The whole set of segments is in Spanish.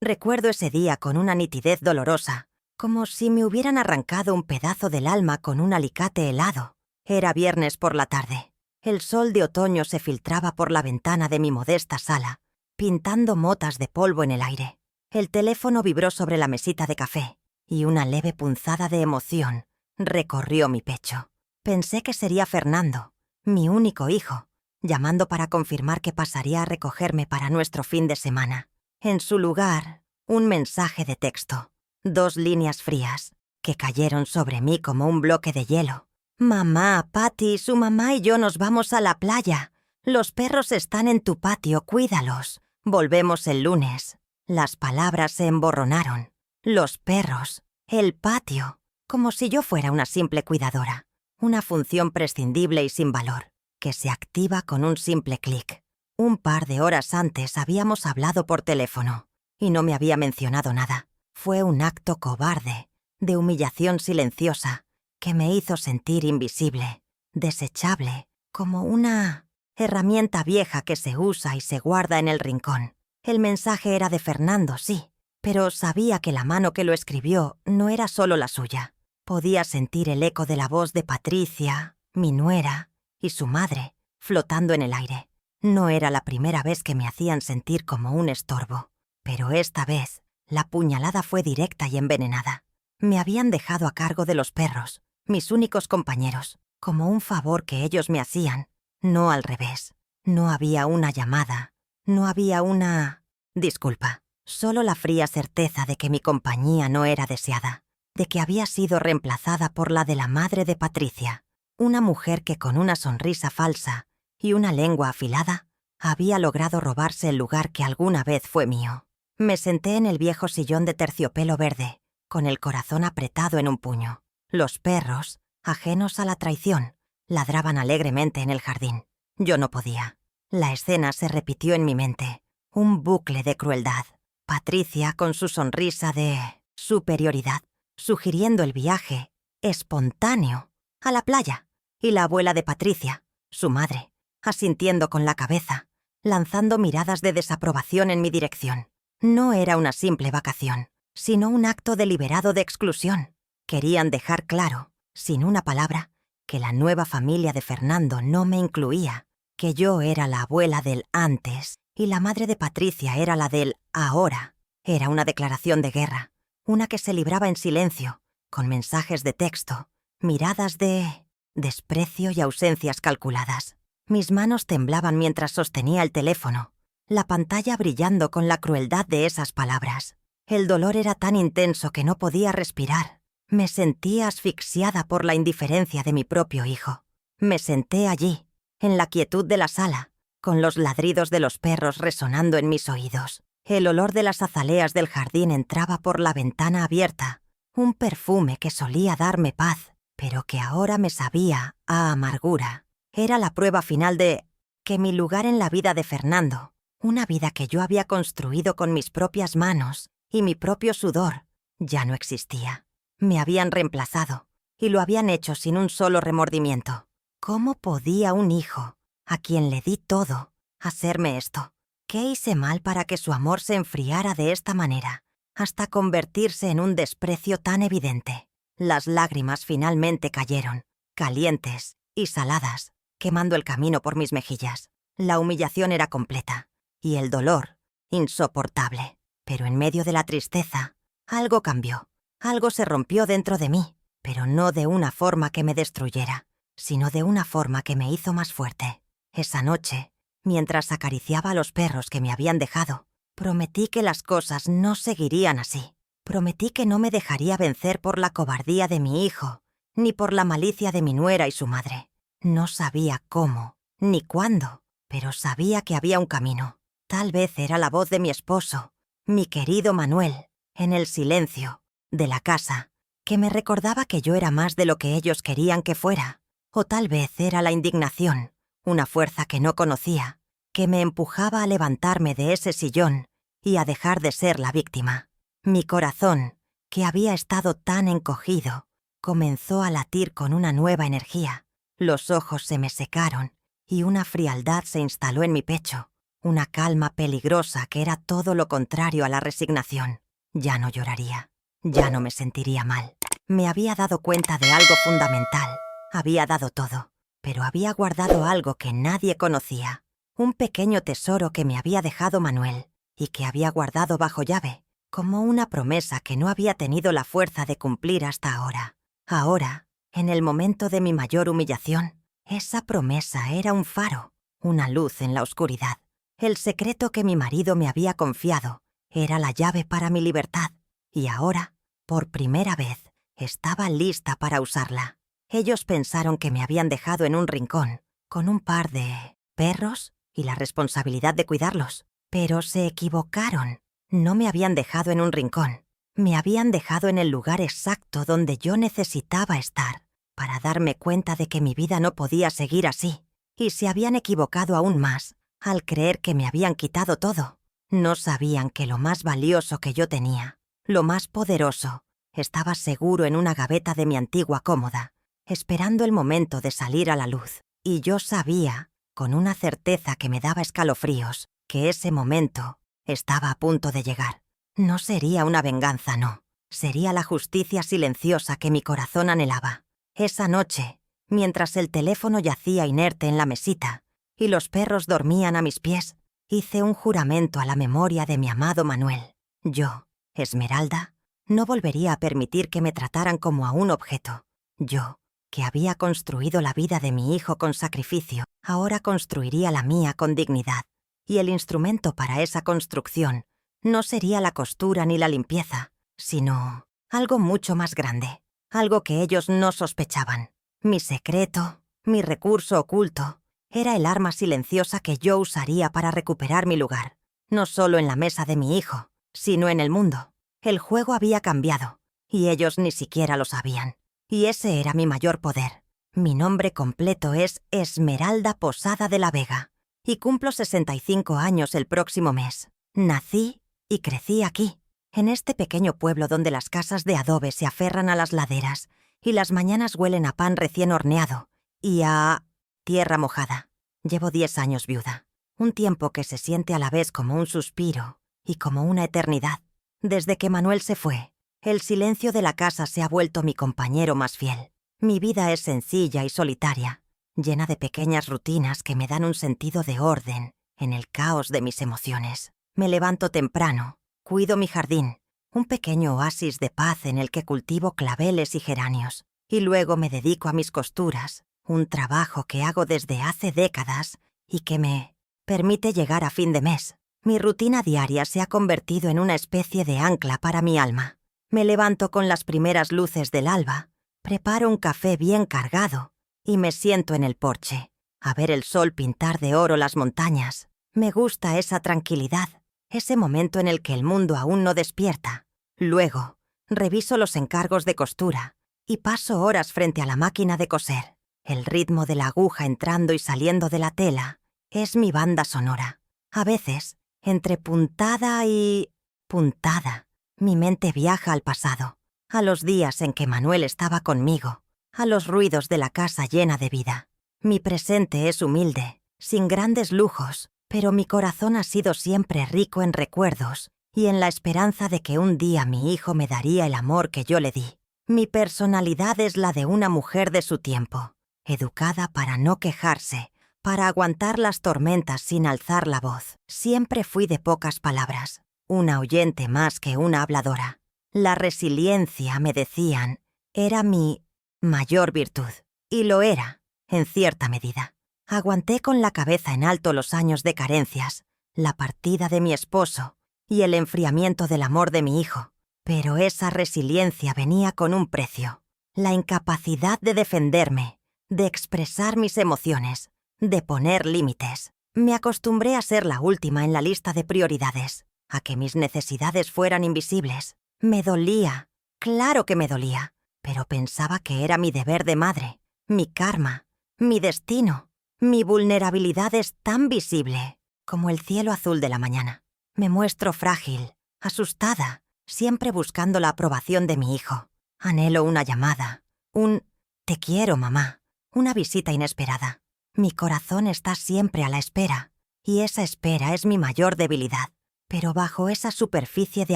Recuerdo ese día con una nitidez dolorosa, como si me hubieran arrancado un pedazo del alma con un alicate helado. Era viernes por la tarde. El sol de otoño se filtraba por la ventana de mi modesta sala, pintando motas de polvo en el aire. El teléfono vibró sobre la mesita de café, y una leve punzada de emoción recorrió mi pecho. Pensé que sería Fernando, mi único hijo, llamando para confirmar que pasaría a recogerme para nuestro fin de semana. En su lugar, un mensaje de texto, 2 líneas frías, que cayeron sobre mí como un bloque de hielo. «Mamá, Patty, su mamá y yo nos vamos a la playa. Los perros están en tu patio, cuídalos. Volvemos el lunes». Las palabras se emborronaron. Los perros, el patio, como si yo fuera una simple cuidadora. Una función prescindible y sin valor, que se activa con un simple clic. Un par de horas antes habíamos hablado por teléfono, y no me había mencionado nada. Fue un acto cobarde, de humillación silenciosa, que me hizo sentir invisible, desechable, como una herramienta vieja que se usa y se guarda en el rincón. El mensaje era de Fernando, sí, pero sabía que la mano que lo escribió no era solo la suya. Podía sentir el eco de la voz de Patricia, mi nuera, y su madre, flotando en el aire. No era la primera vez que me hacían sentir como un estorbo, pero esta vez la puñalada fue directa y envenenada. Me habían dejado a cargo de los perros, mis únicos compañeros, como un favor que ellos me hacían, no al revés. No había una llamada, no había una disculpa, solo la fría certeza de que mi compañía no era deseada, de que había sido reemplazada por la de la madre de Patricia, una mujer que con una sonrisa falsa y una lengua afilada había logrado robarse el lugar que alguna vez fue mío. Me senté en el viejo sillón de terciopelo verde, con el corazón apretado en un puño. Los perros, ajenos a la traición, ladraban alegremente en el jardín. Yo no podía. La escena se repitió en mi mente, un bucle de crueldad. Patricia con su sonrisa de superioridad, sugiriendo el viaje espontáneo a la playa, y la abuela de Patricia, su madre, asintiendo con la cabeza, lanzando miradas de desaprobación en mi dirección. No era una simple vacación, sino un acto deliberado de exclusión. Querían dejar claro, sin una palabra, que la nueva familia de Fernando no me incluía, que yo era la abuela del antes y la madre de Patricia era la del ahora. Era una declaración de guerra, una que se libraba en silencio, con mensajes de texto, miradas de desprecio y ausencias calculadas. Mis manos temblaban mientras sostenía el teléfono, la pantalla brillando con la crueldad de esas palabras. El dolor era tan intenso que no podía respirar. Me sentía asfixiada por la indiferencia de mi propio hijo. Me senté allí, en la quietud de la sala, con los ladridos de los perros resonando en mis oídos. El olor de las azaleas del jardín entraba por la ventana abierta, un perfume que solía darme paz, pero que ahora me sabía a amargura. Era la prueba final de que mi lugar en la vida de Fernando, una vida que yo había construido con mis propias manos y mi propio sudor, ya no existía. Me habían reemplazado, y lo habían hecho sin un solo remordimiento. ¿Cómo podía un hijo, a quien le di todo, hacerme esto? ¿Qué hice mal para que su amor se enfriara de esta manera, hasta convertirse en un desprecio tan evidente? Las lágrimas finalmente cayeron, calientes y saladas, quemando el camino por mis mejillas. La humillación era completa, y el dolor, insoportable. Pero en medio de la tristeza, algo cambió. Algo se rompió dentro de mí, pero no de una forma que me destruyera, sino de una forma que me hizo más fuerte. Esa noche, mientras acariciaba a los perros que me habían dejado, prometí que las cosas no seguirían así. Prometí que no me dejaría vencer por la cobardía de mi hijo, ni por la malicia de mi nuera y su madre. No sabía cómo, ni cuándo, pero sabía que había un camino. Tal vez era la voz de mi esposo, mi querido Manuel, en el silencio de la casa, que me recordaba que yo era más de lo que ellos querían que fuera. O tal vez era la indignación, una fuerza que no conocía, que me empujaba a levantarme de ese sillón y a dejar de ser la víctima. Mi corazón, que había estado tan encogido, comenzó a latir con una nueva energía. Los ojos se me secaron y una frialdad se instaló en mi pecho, una calma peligrosa que era todo lo contrario a la resignación. Ya no lloraría, ya no me sentiría mal. Me había dado cuenta de algo fundamental. Había dado todo, pero había guardado algo que nadie conocía. Un pequeño tesoro que me había dejado Manuel y que había guardado bajo llave, como una promesa que no había tenido la fuerza de cumplir hasta ahora. Ahora, en el momento de mi mayor humillación, esa promesa era un faro, una luz en la oscuridad. El secreto que mi marido me había confiado era la llave para mi libertad, y ahora, por primera vez, estaba lista para usarla. Ellos pensaron que me habían dejado en un rincón, con un par de perros y la responsabilidad de cuidarlos. Pero se equivocaron. No me habían dejado en un rincón. Me habían dejado en el lugar exacto donde yo necesitaba estar, para darme cuenta de que mi vida no podía seguir así. Y se habían equivocado aún más, al creer que me habían quitado todo. No sabían que lo más valioso que yo tenía, lo más poderoso, estaba seguro en una gaveta de mi antigua cómoda, esperando el momento de salir a la luz. Y yo sabía, con una certeza que me daba escalofríos, que ese momento estaba a punto de llegar. No sería una venganza, no. Sería la justicia silenciosa que mi corazón anhelaba. Esa noche, mientras el teléfono yacía inerte en la mesita y los perros dormían a mis pies, hice un juramento a la memoria de mi amado Manuel. Yo, Esmeralda, no volvería a permitir que me trataran como a un objeto. Yo, que había construido la vida de mi hijo con sacrificio, ahora construiría la mía con dignidad. Y el instrumento para esa construcción no sería la costura ni la limpieza, sino algo mucho más grande, algo que ellos no sospechaban. Mi secreto, mi recurso oculto, era el arma silenciosa que yo usaría para recuperar mi lugar, no solo en la mesa de mi hijo, sino en el mundo. El juego había cambiado, y ellos ni siquiera lo sabían. Y ese era mi mayor poder. Mi nombre completo es Esmeralda Posada de la Vega, y cumplo 65 años el próximo mes. Nací y crecí aquí, en este pequeño pueblo donde las casas de adobe se aferran a las laderas y las mañanas huelen a pan recién horneado y a tierra mojada. Llevo 10 años viuda, un tiempo que se siente a la vez como un suspiro y como una eternidad. Desde que Manuel se fue, el silencio de la casa se ha vuelto mi compañero más fiel. Mi vida es sencilla y solitaria, llena de pequeñas rutinas que me dan un sentido de orden en el caos de mis emociones. Me levanto temprano, cuido mi jardín, un pequeño oasis de paz en el que cultivo claveles y geranios, y luego me dedico a mis costuras, un trabajo que hago desde hace décadas y que me permite llegar a fin de mes. Mi rutina diaria se ha convertido en una especie de ancla para mi alma. Me levanto con las primeras luces del alba, preparo un café bien cargado y me siento en el porche, a ver el sol pintar de oro las montañas. Me gusta esa tranquilidad, ese momento en el que el mundo aún no despierta. Luego, reviso los encargos de costura y paso horas frente a la máquina de coser. El ritmo de la aguja entrando y saliendo de la tela es mi banda sonora. A veces, entre puntada y puntada, mi mente viaja al pasado, a los días en que Manuel estaba conmigo, a los ruidos de la casa llena de vida. Mi presente es humilde, sin grandes lujos, pero mi corazón ha sido siempre rico en recuerdos y en la esperanza de que un día mi hijo me daría el amor que yo le di. Mi personalidad es la de una mujer de su tiempo, educada para no quejarse, para aguantar las tormentas sin alzar la voz. Siempre fui de pocas palabras, una oyente más que una habladora. La resiliencia, me decían, era mi mayor virtud, y lo era, en cierta medida. Aguanté con la cabeza en alto los años de carencias, la partida de mi esposo y el enfriamiento del amor de mi hijo. Pero esa resiliencia venía con un precio, la incapacidad de defenderme, de expresar mis emociones, de poner límites. Me acostumbré a ser la última en la lista de prioridades, a que mis necesidades fueran invisibles. Me dolía, claro que me dolía, pero pensaba que era mi deber de madre, mi karma, mi destino. Mi vulnerabilidad es tan visible como el cielo azul de la mañana. Me muestro frágil, asustada, siempre buscando la aprobación de mi hijo. Anhelo una llamada, un «te quiero, mamá», una visita inesperada. Mi corazón está siempre a la espera, y esa espera es mi mayor debilidad. Pero bajo esa superficie de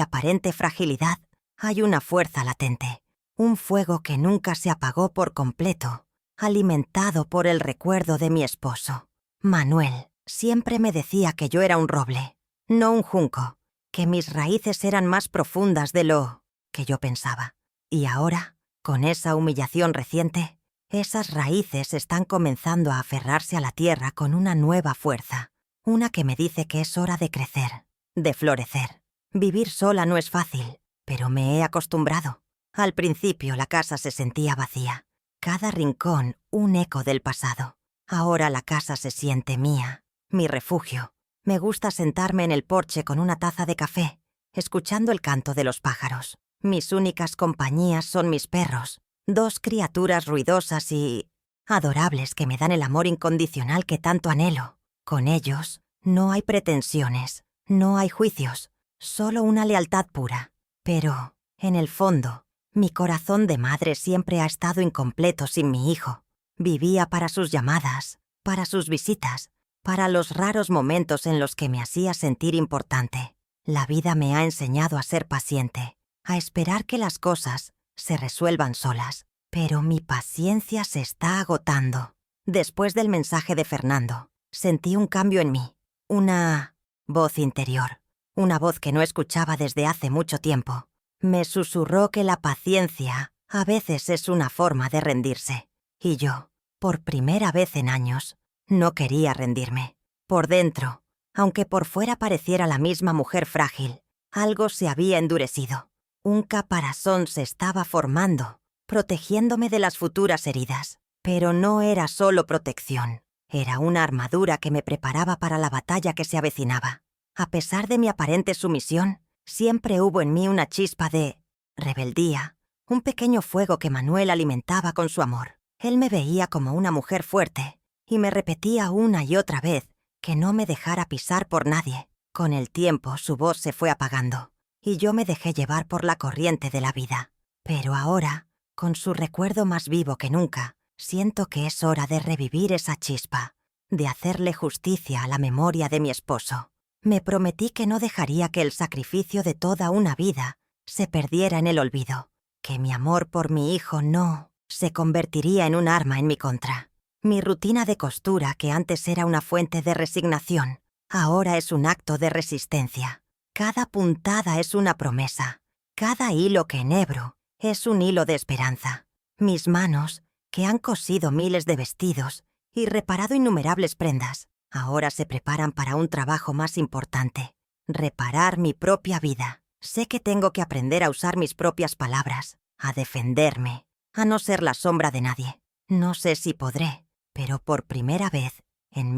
aparente fragilidad hay una fuerza latente, un fuego que nunca se apagó por completo, alimentado por el recuerdo de mi esposo. Manuel siempre me decía que yo era un roble, no un junco, que mis raíces eran más profundas de lo que yo pensaba. Y ahora, con esa humillación reciente, esas raíces están comenzando a aferrarse a la tierra con una nueva fuerza, una que me dice que es hora de crecer, de florecer. Vivir sola no es fácil, pero me he acostumbrado. Al principio la casa se sentía vacía, cada rincón un eco del pasado. Ahora la casa se siente mía, mi refugio. Me gusta sentarme en el porche con una taza de café, escuchando el canto de los pájaros. Mis únicas compañías son mis perros, 2 criaturas ruidosas y adorables que me dan el amor incondicional que tanto anhelo. Con ellos no hay pretensiones, no hay juicios, solo una lealtad pura. Pero, en el fondo, mi corazón de madre siempre ha estado incompleto sin mi hijo. Vivía para sus llamadas, para sus visitas, para los raros momentos en los que me hacía sentir importante. La vida me ha enseñado a ser paciente, a esperar que las cosas se resuelvan solas. Pero mi paciencia se está agotando. Después del mensaje de Fernando, sentí un cambio en mí, una voz interior, una voz que no escuchaba desde hace mucho tiempo. Me susurró que la paciencia a veces es una forma de rendirse. Y yo, por primera vez en años, no quería rendirme. Por dentro, aunque por fuera pareciera la misma mujer frágil, algo se había endurecido. Un caparazón se estaba formando, protegiéndome de las futuras heridas. Pero no era solo protección, era una armadura que me preparaba para la batalla que se avecinaba. A pesar de mi aparente sumisión, siempre hubo en mí una chispa de rebeldía, un pequeño fuego que Manuel alimentaba con su amor. Él me veía como una mujer fuerte y me repetía una y otra vez que no me dejara pisar por nadie. Con el tiempo su voz se fue apagando y yo me dejé llevar por la corriente de la vida. Pero ahora, con su recuerdo más vivo que nunca, siento que es hora de revivir esa chispa, de hacerle justicia a la memoria de mi esposo. Me prometí que no dejaría que el sacrificio de toda una vida se perdiera en el olvido, que mi amor por mi hijo no se convertiría en un arma en mi contra. Mi rutina de costura, que antes era una fuente de resignación, ahora es un acto de resistencia. Cada puntada es una promesa, cada hilo que enhebro es un hilo de esperanza. Mis manos, que han cosido miles de vestidos y reparado innumerables prendas, ahora se preparan para un trabajo más importante: reparar mi propia vida. Sé que tengo que aprender a usar mis propias palabras, a defenderme, a no ser la sombra de nadie. No sé si podré, pero por primera vez en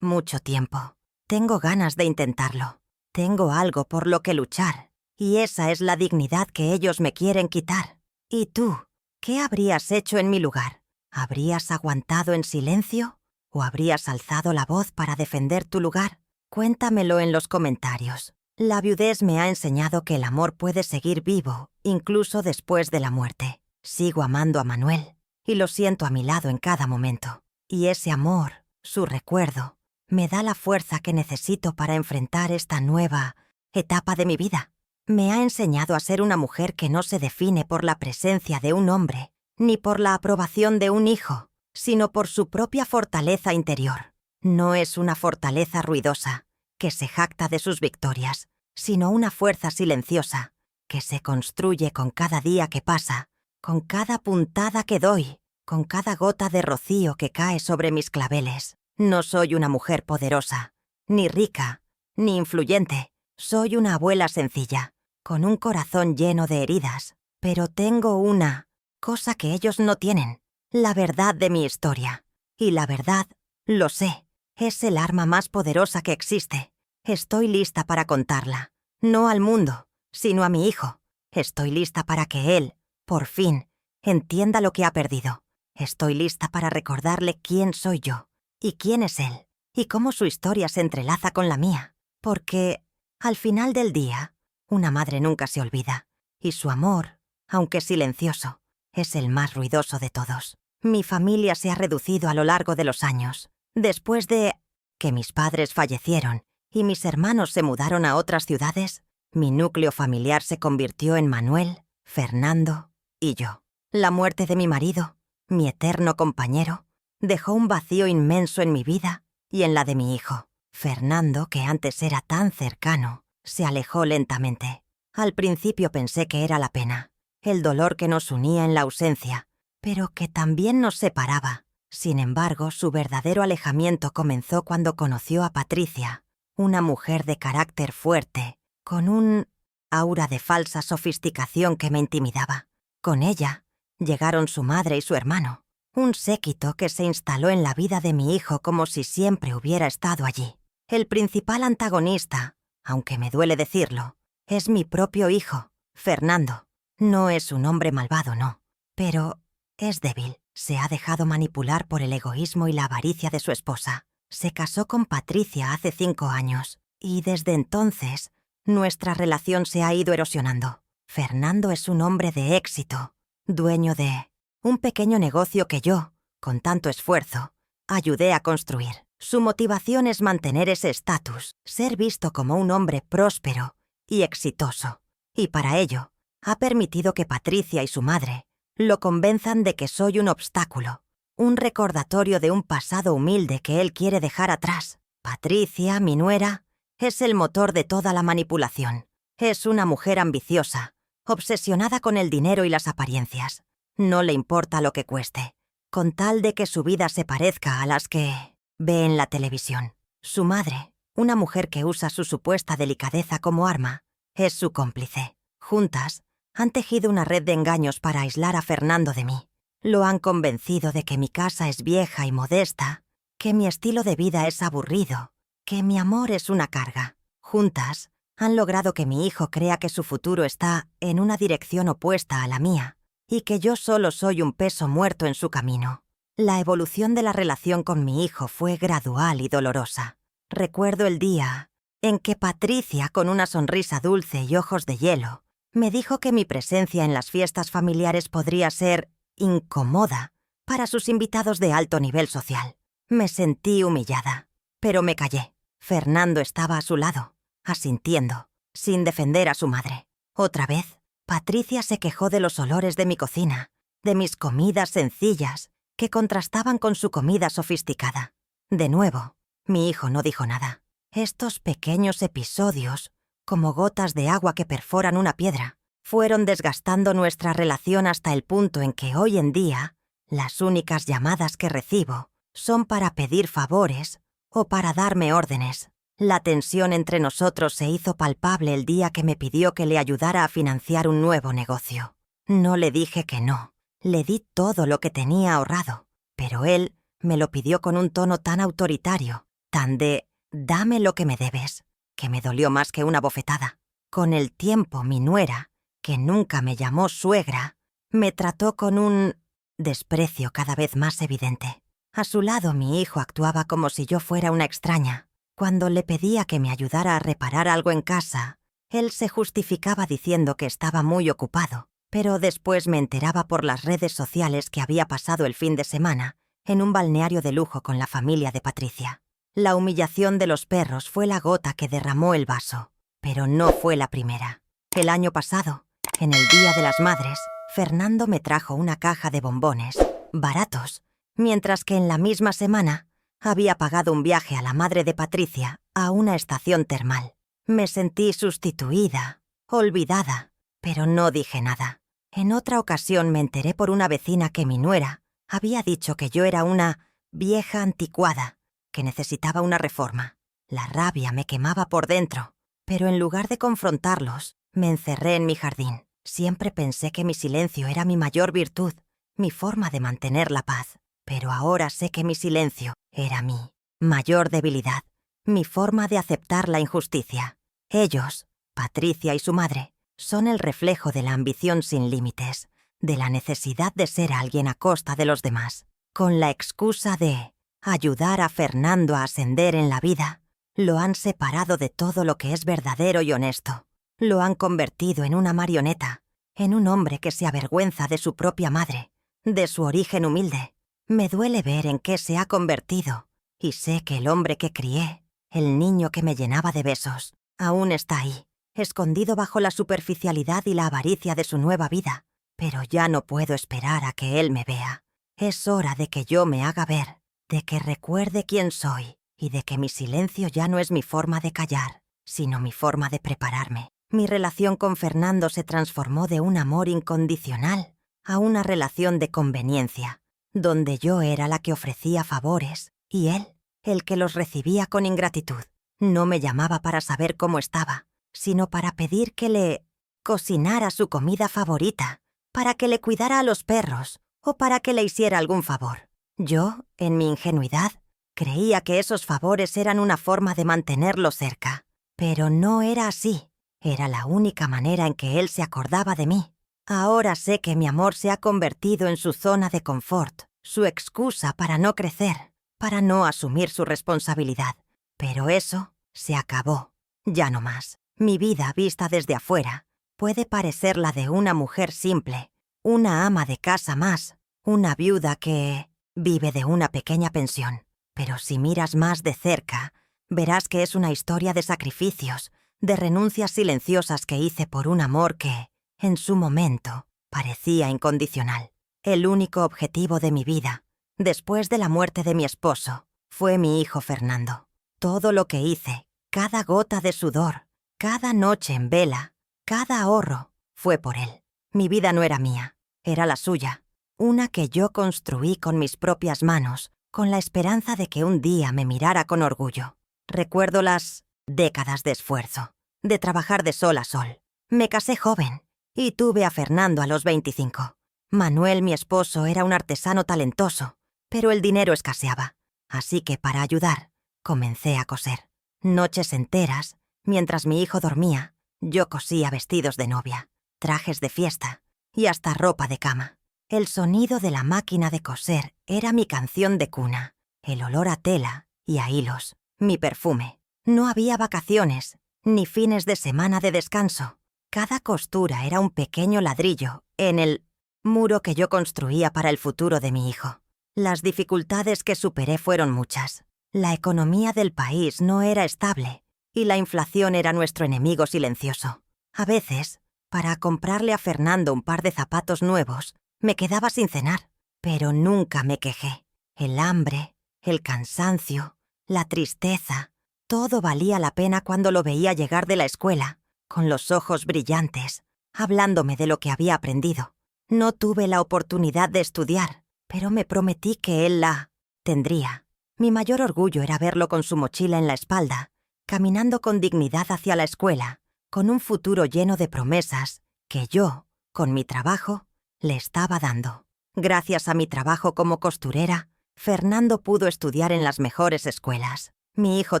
mucho tiempo, tengo ganas de intentarlo. Tengo algo por lo que luchar, y esa es la dignidad que ellos me quieren quitar. ¿Y tú? ¿Qué habrías hecho en mi lugar? ¿Habrías aguantado en silencio? ¿O habrías alzado la voz para defender tu lugar? Cuéntamelo en los comentarios. La viudez me ha enseñado que el amor puede seguir vivo, incluso después de la muerte. Sigo amando a Manuel, y lo siento a mi lado en cada momento. Y ese amor, su recuerdo, me da la fuerza que necesito para enfrentar esta nueva etapa de mi vida. Me ha enseñado a ser una mujer que no se define por la presencia de un hombre, ni por la aprobación de un hijo, sino por su propia fortaleza interior. No es una fortaleza ruidosa, que se jacta de sus victorias, sino una fuerza silenciosa, que se construye con cada día que pasa, con cada puntada que doy, con cada gota de rocío que cae sobre mis claveles. No soy una mujer poderosa, ni rica, ni influyente. Soy una abuela sencilla, con un corazón lleno de heridas, pero tengo una cosa que ellos no tienen: la verdad de mi historia. Y la verdad, lo sé, es el arma más poderosa que existe. Estoy lista para contarla, no al mundo, sino a mi hijo. Estoy lista para que él, por fin, entienda lo que ha perdido. Estoy lista para recordarle quién soy yo, y quién es él, y cómo su historia se entrelaza con la mía. Porque, al final del día, una madre nunca se olvida, y su amor, aunque silencioso, es el más ruidoso de todos. Mi familia se ha reducido a lo largo de los años. Después de que mis padres fallecieron y mis hermanos se mudaron a otras ciudades, mi núcleo familiar se convirtió en Manuel, Fernando y yo. La muerte de mi marido, mi eterno compañero, dejó un vacío inmenso en mi vida y en la de mi hijo. Fernando, que antes era tan cercano, se alejó lentamente. Al principio pensé que era la pena, el dolor que nos unía en la ausencia, pero que también nos separaba. Sin embargo, su verdadero alejamiento comenzó cuando conoció a Patricia, una mujer de carácter fuerte, con un aura de falsa sofisticación que me intimidaba. Con ella llegaron su madre y su hermano, un séquito que se instaló en la vida de mi hijo como si siempre hubiera estado allí. El principal antagonista, aunque me duele decirlo, es mi propio hijo, Fernando. No es un hombre malvado, no, pero es débil. Se ha dejado manipular por el egoísmo y la avaricia de su esposa. Se casó con Patricia hace 5 años, y desde entonces nuestra relación se ha ido erosionando. Fernando es un hombre de éxito, dueño de un pequeño negocio que yo, con tanto esfuerzo, ayudé a construir. Su motivación es mantener ese estatus, ser visto como un hombre próspero y exitoso. Y para ello, ha permitido que Patricia y su madre lo convenzan de que soy un obstáculo, un recordatorio de un pasado humilde que él quiere dejar atrás. Patricia, mi nuera, es el motor de toda la manipulación. Es una mujer ambiciosa, obsesionada con el dinero y las apariencias. No le importa lo que cueste, con tal de que su vida se parezca a las que ve en la televisión. Su madre, una mujer que usa su supuesta delicadeza como arma, es su cómplice. Juntas, han tejido una red de engaños para aislar a Fernando de mí. Lo han convencido de que mi casa es vieja y modesta, que mi estilo de vida es aburrido, que mi amor es una carga. Juntas, han logrado que mi hijo crea que su futuro está en una dirección opuesta a la mía y que yo solo soy un peso muerto en su camino. La evolución de la relación con mi hijo fue gradual y dolorosa. Recuerdo el día en que Patricia, con una sonrisa dulce y ojos de hielo, me dijo que mi presencia en las fiestas familiares podría ser incómoda para sus invitados de alto nivel social. Me sentí humillada, pero me callé. Fernando estaba a su lado, asintiendo, sin defender a su madre. Otra vez, Patricia se quejó de los olores de mi cocina, de mis comidas sencillas, que contrastaban con su comida sofisticada. De nuevo, mi hijo no dijo nada. Estos pequeños episodios, como gotas de agua que perforan una piedra, fueron desgastando nuestra relación hasta el punto en que hoy en día las únicas llamadas que recibo son para pedir favores o para darme órdenes. La tensión entre nosotros se hizo palpable el día que me pidió que le ayudara a financiar un nuevo negocio. No le dije que no, le di todo lo que tenía ahorrado, pero él me lo pidió con un tono tan autoritario, tan de «dame lo que me debes», que me dolió más que una bofetada. Con el tiempo, mi nuera, que nunca me llamó suegra, me trató con un desprecio cada vez más evidente. A su lado, mi hijo actuaba como si yo fuera una extraña. Cuando le pedía que me ayudara a reparar algo en casa, él se justificaba diciendo que estaba muy ocupado, pero después me enteraba por las redes sociales que había pasado el fin de semana en un balneario de lujo con la familia de Patricia. La humillación de los perros fue la gota que derramó el vaso, pero no fue la primera. El año pasado, en el Día de las Madres, Fernando me trajo una caja de bombones, baratos, mientras que en la misma semana había pagado un viaje a la madre de Patricia a una estación termal. Me sentí sustituida, olvidada, pero no dije nada. En otra ocasión me enteré por una vecina que mi nuera había dicho que yo era una vieja anticuada, que necesitaba una reforma. La rabia me quemaba por dentro, pero en lugar de confrontarlos, me encerré en mi jardín. Siempre pensé que mi silencio era mi mayor virtud, mi forma de mantener la paz. Pero ahora sé que mi silencio era mi mayor debilidad, mi forma de aceptar la injusticia. Ellos, Patricia y su madre, son el reflejo de la ambición sin límites, de la necesidad de ser alguien a costa de los demás. Con la excusa de ayudar a Fernando a ascender en la vida, lo han separado de todo lo que es verdadero y honesto. Lo han convertido en una marioneta, en un hombre que se avergüenza de su propia madre, de su origen humilde. Me duele ver en qué se ha convertido y sé que el hombre que crié, el niño que me llenaba de besos, aún está ahí, escondido bajo la superficialidad y la avaricia de su nueva vida. Pero ya no puedo esperar a que él me vea. Es hora de que yo me haga ver, de que recuerde quién soy y de que mi silencio ya no es mi forma de callar, sino mi forma de prepararme. Mi relación con Fernando se transformó de un amor incondicional a una relación de conveniencia, donde yo era la que ofrecía favores y él, el que los recibía con ingratitud. No me llamaba para saber cómo estaba, sino para pedir que le cocinara su comida favorita, para que le cuidara a los perros o para que le hiciera algún favor. Yo, en mi ingenuidad, creía que esos favores eran una forma de mantenerlo cerca, pero no era así. Era la única manera en que él se acordaba de mí. Ahora sé que mi amor se ha convertido en su zona de confort, su excusa para no crecer, para no asumir su responsabilidad. Pero eso se acabó. Ya no más. Mi vida, vista desde afuera, puede parecer la de una mujer simple, una ama de casa más, una viuda que vive de una pequeña pensión. Pero si miras más de cerca, verás que es una historia de sacrificios, de renuncias silenciosas que hice por un amor que, en su momento, parecía incondicional. El único objetivo de mi vida, después de la muerte de mi esposo, fue mi hijo Fernando. Todo lo que hice, cada gota de sudor, cada noche en vela, cada ahorro, fue por él. Mi vida no era mía, era la suya, una que yo construí con mis propias manos, con la esperanza de que un día me mirara con orgullo. Recuerdo las décadas de esfuerzo, de trabajar de sol a sol. Me casé joven y tuve a Fernando a los 25. Manuel, mi esposo, era un artesano talentoso, pero el dinero escaseaba. Así que, para ayudar, comencé a coser. Noches enteras, mientras mi hijo dormía, yo cosía vestidos de novia, trajes de fiesta y hasta ropa de cama. El sonido de la máquina de coser era mi canción de cuna, el olor a tela y a hilos, mi perfume. No había vacaciones, ni fines de semana de descanso. Cada costura era un pequeño ladrillo en el muro que yo construía para el futuro de mi hijo. Las dificultades que superé fueron muchas. La economía del país no era estable y la inflación era nuestro enemigo silencioso. A veces, para comprarle a Fernando un par de zapatos nuevos, me quedaba sin cenar, pero nunca me quejé. El hambre, el cansancio, la tristeza, todo valía la pena cuando lo veía llegar de la escuela, con los ojos brillantes, hablándome de lo que había aprendido. No tuve la oportunidad de estudiar, pero me prometí que él la tendría. Mi mayor orgullo era verlo con su mochila en la espalda, caminando con dignidad hacia la escuela, con un futuro lleno de promesas que yo, con mi trabajo, le estaba dando. Gracias a mi trabajo como costurera, Fernando pudo estudiar en las mejores escuelas. Mi hijo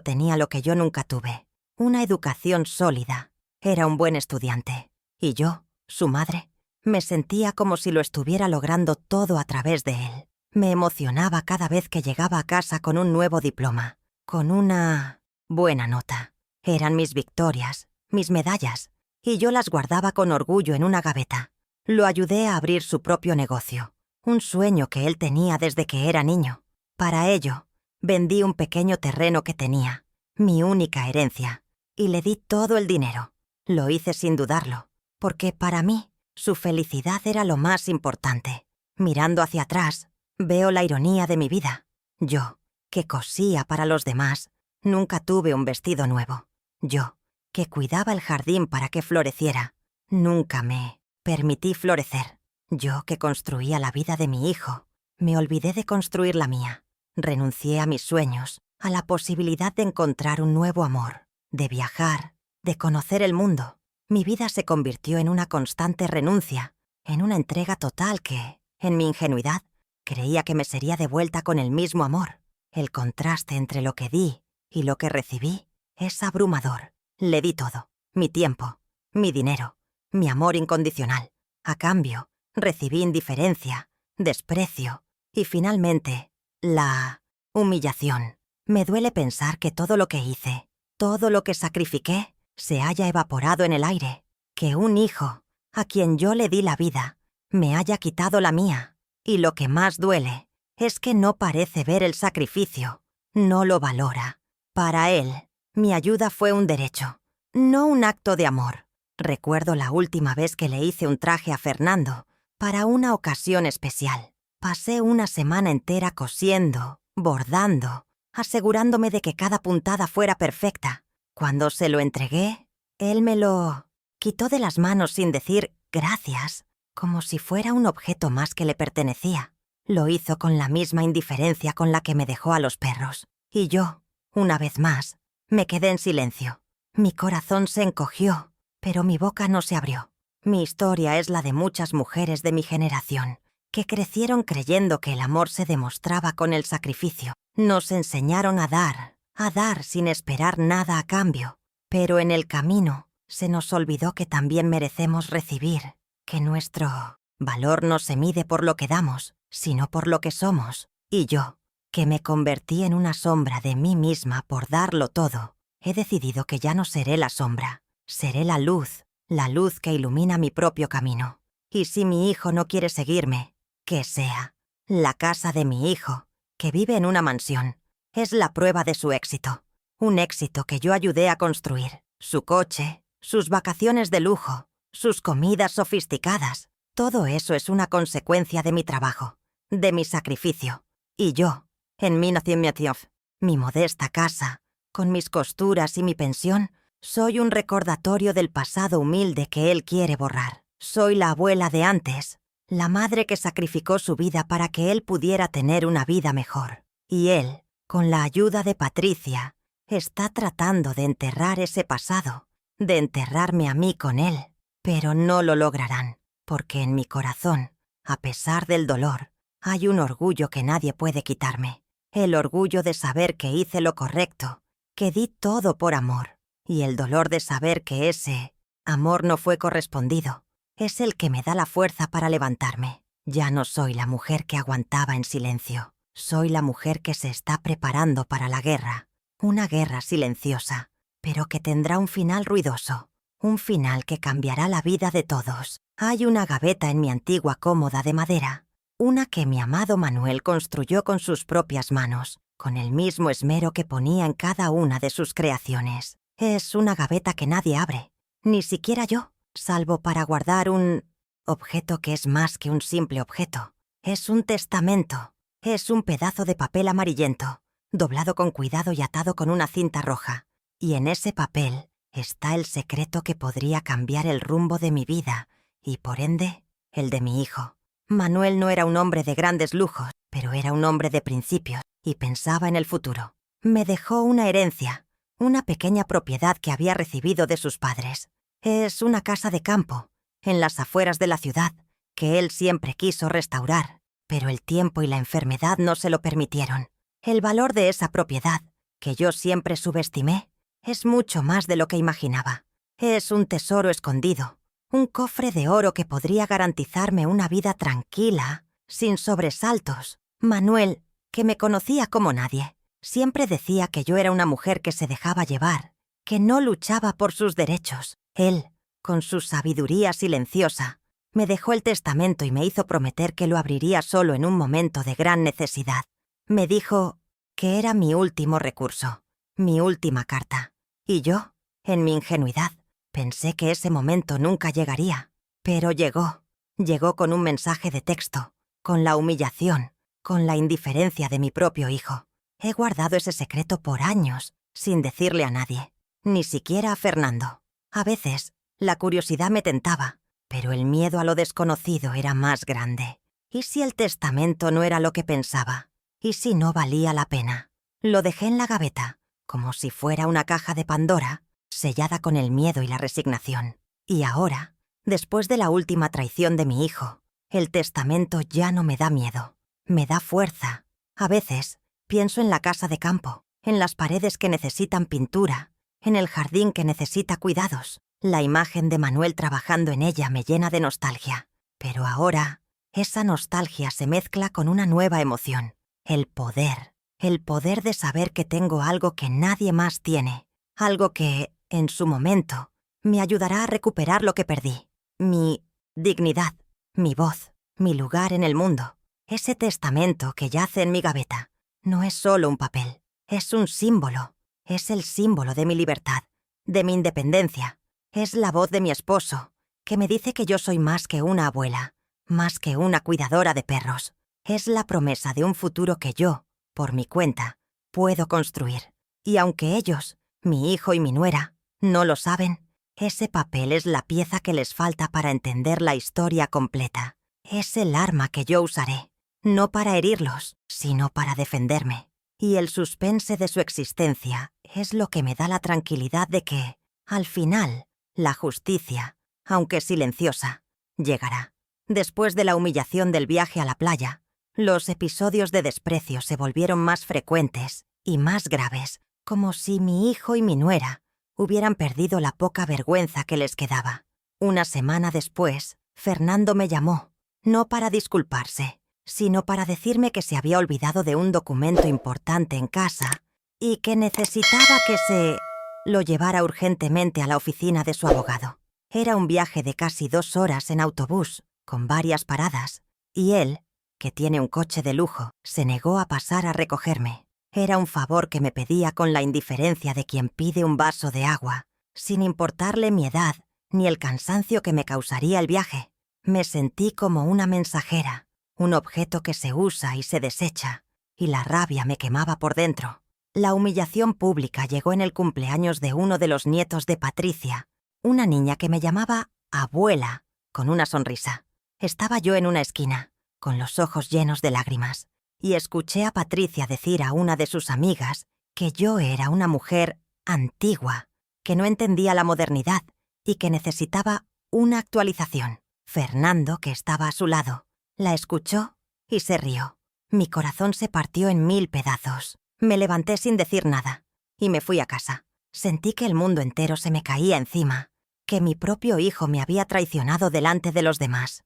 tenía lo que yo nunca tuve, una educación sólida. Era un buen estudiante. Y yo, su madre, me sentía como si lo estuviera logrando todo a través de él. Me emocionaba cada vez que llegaba a casa con un nuevo diploma, con una buena nota. Eran mis victorias, mis medallas, y yo las guardaba con orgullo en una gaveta. Lo ayudé a abrir su propio negocio, un sueño que él tenía desde que era niño. Para ello, vendí un pequeño terreno que tenía, mi única herencia, y le di todo el dinero. Lo hice sin dudarlo, porque para mí, su felicidad era lo más importante. Mirando hacia atrás, veo la ironía de mi vida. Yo, que cosía para los demás, nunca tuve un vestido nuevo. Yo, que cuidaba el jardín para que floreciera, nunca me permití florecer. Yo, que construía la vida de mi hijo, me olvidé de construir la mía. Renuncié a mis sueños, a la posibilidad de encontrar un nuevo amor, de viajar, de conocer el mundo. Mi vida se convirtió en una constante renuncia, en una entrega total que, en mi ingenuidad, creía que me sería devuelta con el mismo amor. El contraste entre lo que di y lo que recibí es abrumador. Le di todo, mi tiempo, mi dinero, mi amor incondicional. A cambio, recibí indiferencia, desprecio y, finalmente, la humillación. Me duele pensar que todo lo que hice, todo lo que sacrifiqué, se haya evaporado en el aire, que un hijo, a quien yo le di la vida, me haya quitado la mía. Y lo que más duele es que no parece ver el sacrificio no lo valora. Para él, mi ayuda fue un derecho, no un acto de amor. Recuerdo la última vez que le hice un traje a Fernando para una ocasión especial. Pasé una semana entera cosiendo, bordando, asegurándome de que cada puntada fuera perfecta. Cuando se lo entregué, él me lo quitó de las manos sin decir gracias, como si fuera un objeto más que le pertenecía. Lo hizo con la misma indiferencia con la que me dejó a los perros. Y yo, una vez más, me quedé en silencio. Mi corazón se encogió, pero mi boca no se abrió. Mi historia es la de muchas mujeres de mi generación, que crecieron creyendo que el amor se demostraba con el sacrificio. Nos enseñaron a dar sin esperar nada a cambio. Pero en el camino se nos olvidó que también merecemos recibir, que nuestro valor no se mide por lo que damos, sino por lo que somos. Y yo, que me convertí en una sombra de mí misma por darlo todo, he decidido que ya no seré la sombra, seré la luz que ilumina mi propio camino. Y si mi hijo no quiere seguirme, que sea la casa de mi hijo, que vive en una mansión. Es la prueba de su éxito, un éxito que yo ayudé a construir. Su coche, sus vacaciones de lujo, sus comidas sofisticadas, todo eso es una consecuencia de mi trabajo, de mi sacrificio. Y yo, en mi modesta casa, con mis costuras y mi pensión, soy un recordatorio del pasado humilde que él quiere borrar. Soy la abuela de antes, la madre que sacrificó su vida para que él pudiera tener una vida mejor. Y él, con la ayuda de Patricia, está tratando de enterrar ese pasado, de enterrarme a mí con él. Pero no lo lograrán, porque en mi corazón, a pesar del dolor, hay un orgullo que nadie puede quitarme. El orgullo de saber que hice lo correcto, que di todo por amor. Y el dolor de saber que ese amor no fue correspondido es el que me da la fuerza para levantarme. Ya no soy la mujer que aguantaba en silencio. Soy la mujer que se está preparando para la guerra. Una guerra silenciosa, pero que tendrá un final ruidoso. Un final que cambiará la vida de todos. Hay una gaveta en mi antigua cómoda de madera. Una que mi amado Manuel construyó con sus propias manos, con el mismo esmero que ponía en cada una de sus creaciones. Es una gaveta que nadie abre, ni siquiera yo, salvo para guardar un objeto que es más que un simple objeto. Es un testamento, es un pedazo de papel amarillento, doblado con cuidado y atado con una cinta roja. Y en ese papel está el secreto que podría cambiar el rumbo de mi vida y, por ende, el de mi hijo. Manuel no era un hombre de grandes lujos, pero era un hombre de principios y pensaba en el futuro. Me dejó una herencia, una pequeña propiedad que había recibido de sus padres. Es una casa de campo, en las afueras de la ciudad, que él siempre quiso restaurar, pero el tiempo y la enfermedad no se lo permitieron. El valor de esa propiedad, que yo siempre subestimé, es mucho más de lo que imaginaba. Es un tesoro escondido, un cofre de oro que podría garantizarme una vida tranquila, sin sobresaltos. Manuel, que me conocía como nadie, siempre decía que yo era una mujer que se dejaba llevar, que no luchaba por sus derechos. Él, con su sabiduría silenciosa, me dejó el testamento y me hizo prometer que lo abriría solo en un momento de gran necesidad. Me dijo que era mi último recurso, mi última carta. Y yo, en mi ingenuidad, pensé que ese momento nunca llegaría. Pero llegó. Llegó con un mensaje de texto, con la humillación, con la indiferencia de mi propio hijo. He guardado ese secreto por años, sin decirle a nadie, ni siquiera a Fernando. A veces, la curiosidad me tentaba, pero el miedo a lo desconocido era más grande. ¿Y si el testamento no era lo que pensaba? ¿Y si no valía la pena? Lo dejé en la gaveta, como si fuera una caja de Pandora, sellada con el miedo y la resignación. Y ahora, después de la última traición de mi hijo, el testamento ya no me da miedo, me da fuerza. A veces, pienso en la casa de campo, en las paredes que necesitan pintura, en el jardín que necesita cuidados. La imagen de Manuel trabajando en ella me llena de nostalgia. Pero ahora, esa nostalgia se mezcla con una nueva emoción. El poder de saber que tengo algo que nadie más tiene. Algo que, en su momento, me ayudará a recuperar lo que perdí. Mi dignidad, mi voz, mi lugar en el mundo. Ese testamento que yace en mi gaveta no es solo un papel. Es un símbolo. Es el símbolo de mi libertad, de mi independencia. Es la voz de mi esposo, que me dice que yo soy más que una abuela, más que una cuidadora de perros. Es la promesa de un futuro que yo, por mi cuenta, puedo construir. Y aunque ellos, mi hijo y mi nuera, no lo saben, ese papel es la pieza que les falta para entender la historia completa. Es el arma que yo usaré, no para herirlos, sino para defenderme. Y el suspense de su existencia es lo que me da la tranquilidad de que, al final, la justicia, aunque silenciosa, llegará. Después de la humillación del viaje a la playa, los episodios de desprecio se volvieron más frecuentes y más graves, como si mi hijo y mi nuera hubieran perdido la poca vergüenza que les quedaba. Una semana después, Fernando me llamó, no para disculparse, sino para decirme que se había olvidado de un documento importante en casa y que necesitaba que se lo llevara urgentemente a la oficina de su abogado. Era un viaje de casi 2 horas en autobús, con varias paradas, y él, que tiene un coche de lujo, se negó a pasar a recogerme. Era un favor que me pedía con la indiferencia de quien pide un vaso de agua, sin importarle mi edad ni el cansancio que me causaría el viaje. Me sentí como una mensajera, un objeto que se usa y se desecha, y la rabia me quemaba por dentro. La humillación pública llegó en el cumpleaños de uno de los nietos de Patricia, una niña que me llamaba abuela, con una sonrisa. Estaba yo en una esquina, con los ojos llenos de lágrimas, y escuché a Patricia decir a una de sus amigas que yo era una mujer antigua, que no entendía la modernidad y que necesitaba una actualización. Fernando, que estaba a su lado, la escuchó y se rió. Mi corazón se partió en 1000 pedazos. Me levanté sin decir nada y me fui a casa. Sentí que el mundo entero se me caía encima, que mi propio hijo me había traicionado delante de los demás.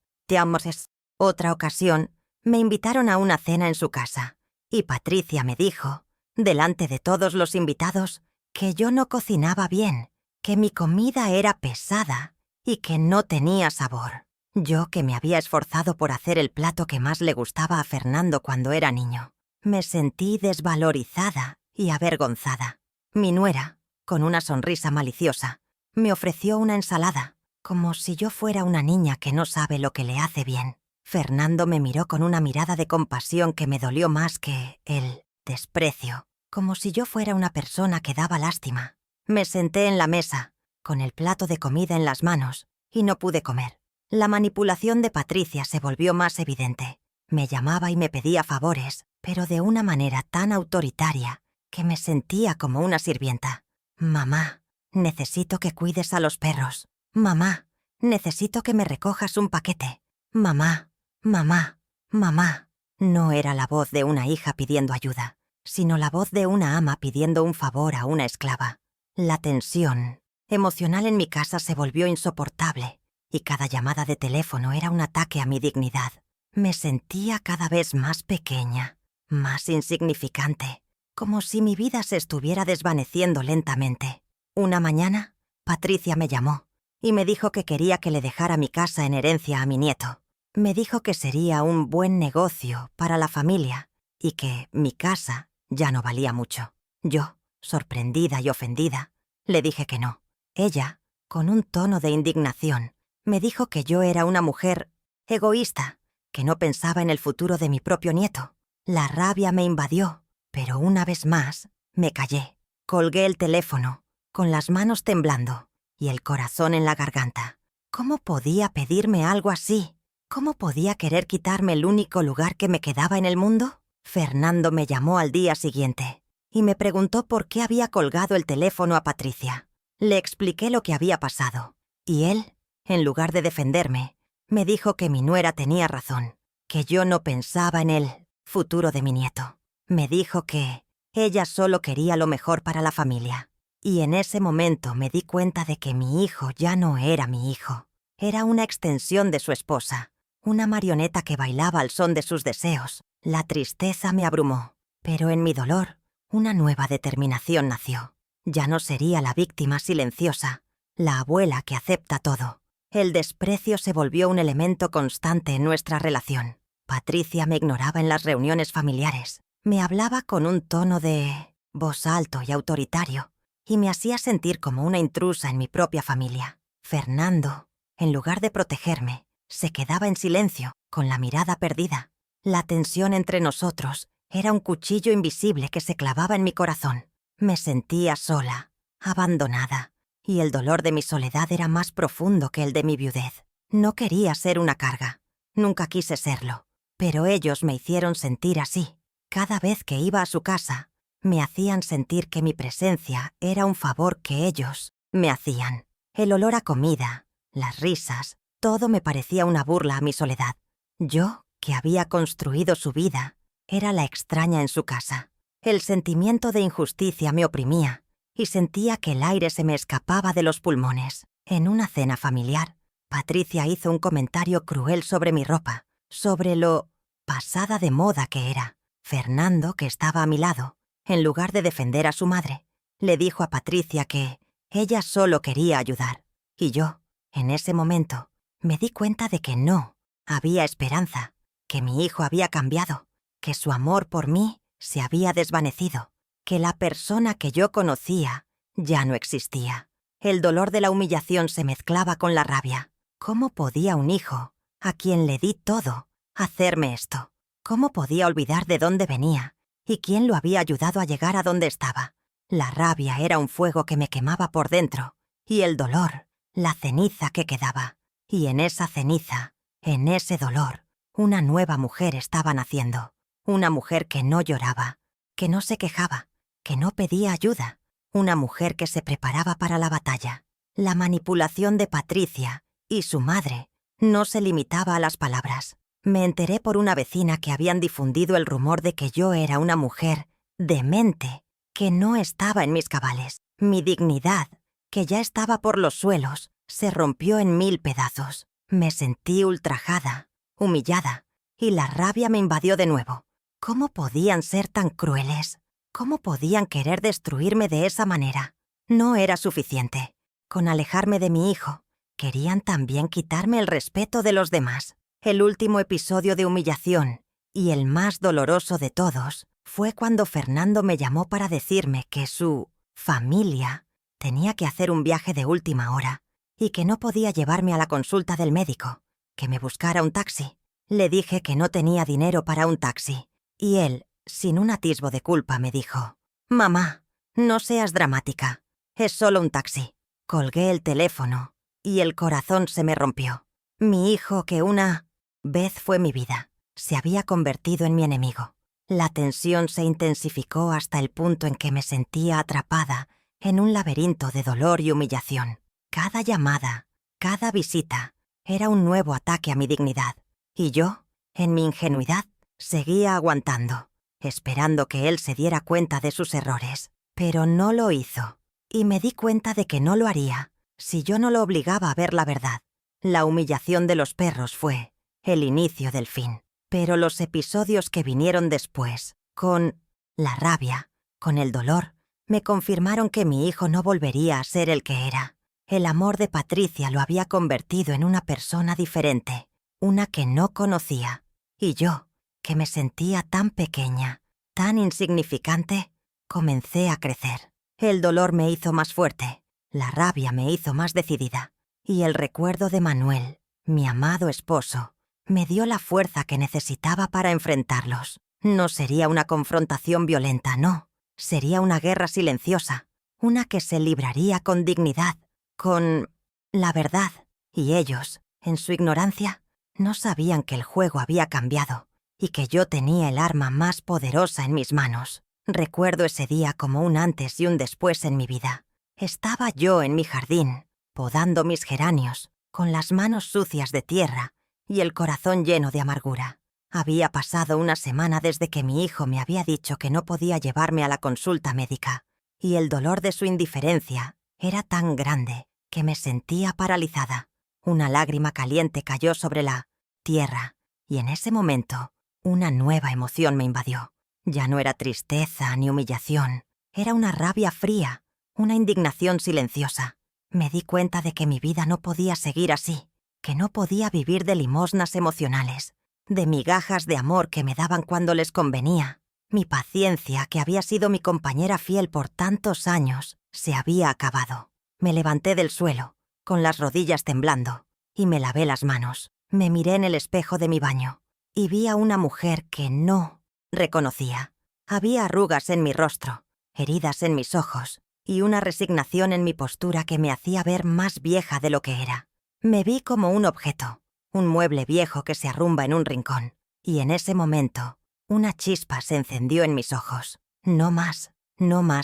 Otra ocasión, me invitaron a una cena en su casa, y Patricia me dijo, delante de todos los invitados, que yo no cocinaba bien, que mi comida era pesada y que no tenía sabor. Yo, que me había esforzado por hacer el plato que más le gustaba a Fernando cuando era niño, me sentí desvalorizada y avergonzada. Mi nuera, con una sonrisa maliciosa, me ofreció una ensalada, como si yo fuera una niña que no sabe lo que le hace bien. Fernando me miró con una mirada de compasión que me dolió más que el desprecio, como si yo fuera una persona que daba lástima. Me senté en la mesa, con el plato de comida en las manos, y no pude comer. La manipulación de Patricia se volvió más evidente. Me llamaba y me pedía favores, pero de una manera tan autoritaria que me sentía como una sirvienta. Mamá, necesito que cuides a los perros. Mamá, necesito que me recojas un paquete. Mamá, mamá, mamá. No era la voz de una hija pidiendo ayuda, sino la voz de una ama pidiendo un favor a una esclava. La tensión emocional en mi casa se volvió insoportable, y cada llamada de teléfono era un ataque a mi dignidad. Me sentía cada vez más pequeña, más insignificante, como si mi vida se estuviera desvaneciendo lentamente. Una mañana, Patricia me llamó y me dijo que quería que le dejara mi casa en herencia a mi nieto. Me dijo que sería un buen negocio para la familia y que mi casa ya no valía mucho. Yo, sorprendida y ofendida, le dije que no. Ella, con un tono de indignación, me dijo que yo era una mujer egoísta, que no pensaba en el futuro de mi propio nieto. La rabia me invadió, pero una vez más me callé. Colgué el teléfono, con las manos temblando y el corazón en la garganta. ¿Cómo podía pedirme algo así? ¿Cómo podía querer quitarme el único lugar que me quedaba en el mundo? Fernando me llamó al día siguiente y me preguntó por qué había colgado el teléfono a Patricia. Le expliqué lo que había pasado, y él, en lugar de defenderme, me dijo que mi nuera tenía razón, que yo no pensaba en el futuro de mi nieto. Me dijo que ella solo quería lo mejor para la familia. Y en ese momento me di cuenta de que mi hijo ya no era mi hijo. Era una extensión de su esposa, una marioneta que bailaba al son de sus deseos. La tristeza me abrumó, pero en mi dolor, una nueva determinación nació. Ya no sería la víctima silenciosa, la abuela que acepta todo. El desprecio se volvió un elemento constante en nuestra relación. Patricia me ignoraba en las reuniones familiares. Me hablaba con un tono de voz alto y autoritario, y me hacía sentir como una intrusa en mi propia familia. Fernando, en lugar de protegerme, se quedaba en silencio, con la mirada perdida. La tensión entre nosotros era un cuchillo invisible que se clavaba en mi corazón. Me sentía sola, abandonada, y el dolor de mi soledad era más profundo que el de mi viudez. No quería ser una carga, nunca quise serlo, pero ellos me hicieron sentir así. Cada vez que iba a su casa, me hacían sentir que mi presencia era un favor que ellos me hacían. El olor a comida, las risas, todo me parecía una burla a mi soledad. Yo, que había construido su vida, era la extraña en su casa. El sentimiento de injusticia me oprimía y sentía que el aire se me escapaba de los pulmones. En una cena familiar, Patricia hizo un comentario cruel sobre mi ropa, sobre lo pasada de moda que era. Fernando, que estaba a mi lado, en lugar de defender a su madre, le dijo a Patricia que ella solo quería ayudar. Y yo, en ese momento, me di cuenta de que no había esperanza, que mi hijo había cambiado, que su amor por mí se había desvanecido, que la persona que yo conocía ya no existía. El dolor de la humillación se mezclaba con la rabia. ¿Cómo podía un hijo, a quien le di todo, hacerme esto? ¿Cómo podía olvidar de dónde venía y quién lo había ayudado a llegar a donde estaba? La rabia era un fuego que me quemaba por dentro, y el dolor, la ceniza que quedaba. Y en esa ceniza, en ese dolor, una nueva mujer estaba naciendo. Una mujer que no lloraba, que no se quejaba, que no pedía ayuda. Una mujer que se preparaba para la batalla. La manipulación de Patricia y su madre no se limitaba a las palabras. Me enteré por una vecina que habían difundido el rumor de que yo era una mujer demente, que no estaba en mis cabales. Mi dignidad, que ya estaba por los suelos, se rompió en 1000 pedazos. Me sentí ultrajada, humillada, y la rabia me invadió de nuevo. ¿Cómo podían ser tan crueles? ¿Cómo podían querer destruirme de esa manera? No era suficiente. Con alejarme de mi hijo, querían también quitarme el respeto de los demás. El último episodio de humillación, y el más doloroso de todos, fue cuando Fernando me llamó para decirme que su familia tenía que hacer un viaje de última hora y que no podía llevarme a la consulta del médico, que me buscara un taxi. Le dije que no tenía dinero para un taxi, y él, sin un atisbo de culpa, me dijo: «Mamá, no seas dramática, es solo un taxi». Colgué el teléfono y el corazón se me rompió. Mi hijo, que una vez fue mi vida, se había convertido en mi enemigo. La tensión se intensificó hasta el punto en que me sentía atrapada en un laberinto de dolor y humillación. Cada llamada, cada visita, era un nuevo ataque a mi dignidad. Y yo, en mi ingenuidad, seguía aguantando, esperando que él se diera cuenta de sus errores. Pero no lo hizo, y me di cuenta de que no lo haría si yo no lo obligaba a ver la verdad. La humillación de los perros fue el inicio del fin. Pero los episodios que vinieron después, con la rabia, con el dolor, me confirmaron que mi hijo no volvería a ser el que era. El amor de Patricia lo había convertido en una persona diferente, una que no conocía. Y yo, que me sentía tan pequeña, tan insignificante, comencé a crecer. El dolor me hizo más fuerte, la rabia me hizo más decidida, y el recuerdo de Manuel, mi amado esposo, me dio la fuerza que necesitaba para enfrentarlos. No sería una confrontación violenta, no. Sería una guerra silenciosa, una que se libraría con dignidad, con la verdad. Y ellos, en su ignorancia, no sabían que el juego había cambiado y que yo tenía el arma más poderosa en mis manos. Recuerdo ese día como un antes y un después en mi vida. Estaba yo en mi jardín, podando mis geranios, con las manos sucias de tierra y el corazón lleno de amargura. Había pasado una semana desde que mi hijo me había dicho que no podía llevarme a la consulta médica, y el dolor de su indiferencia era tan grande que me sentía paralizada. Una lágrima caliente cayó sobre la tierra, y en ese momento una nueva emoción me invadió. Ya no era tristeza ni humillación, era una rabia fría, una indignación silenciosa. Me di cuenta de que mi vida no podía seguir así, que no podía vivir de limosnas emocionales, de migajas de amor que me daban cuando les convenía. Mi paciencia, que había sido mi compañera fiel por tantos años, se había acabado. Me levanté del suelo, con las rodillas temblando, y me lavé las manos. Me miré en el espejo de mi baño, y vi a una mujer que no reconocía. Había arrugas en mi rostro, heridas en mis ojos, y una resignación en mi postura que me hacía ver más vieja de lo que era. Me vi como un objeto, un mueble viejo que se arrumba en un rincón, y en ese momento, una chispa se encendió en mis ojos. No más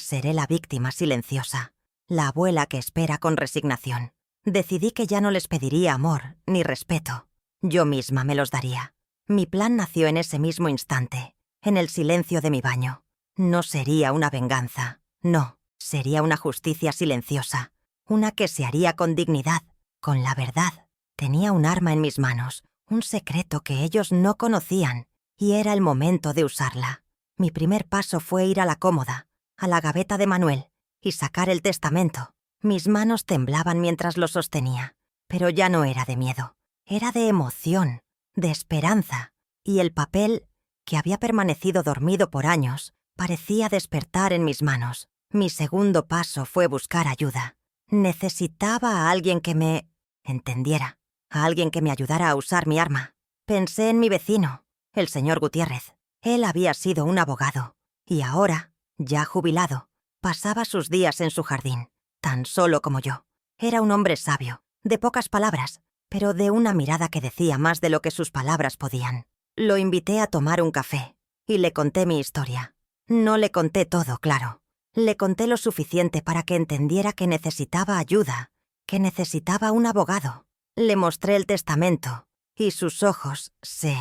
seré la víctima silenciosa, la abuela que espera con resignación. Decidí que ya no les pediría amor ni respeto. Yo misma me los daría. Mi plan nació en ese mismo instante, en el silencio de mi baño. No sería una venganza, no, sería una justicia silenciosa, una que se haría con dignidad, con la verdad. Tenía un arma en mis manos, un secreto que ellos no conocían, y era el momento de usarla. Mi primer paso fue ir a la cómoda, a la gaveta de Manuel, y sacar el testamento. Mis manos temblaban mientras lo sostenía, pero ya no era de miedo, era de emoción, de esperanza, y el papel, que había permanecido dormido por años, parecía despertar en mis manos. Mi segundo paso fue buscar ayuda. Necesitaba a alguien que me entendiera, a alguien que me ayudara a usar mi arma. Pensé en mi vecino, el señor Gutiérrez. Él había sido un abogado, y ahora, ya jubilado, pasaba sus días en su jardín, tan solo como yo. Era un hombre sabio, de pocas palabras, pero de una mirada que decía más de lo que sus palabras podían. Lo invité a tomar un café, y le conté mi historia. No le conté todo, claro. Le conté lo suficiente para que entendiera que necesitaba ayuda, que necesitaba un abogado. Le mostré el testamento, y sus ojos se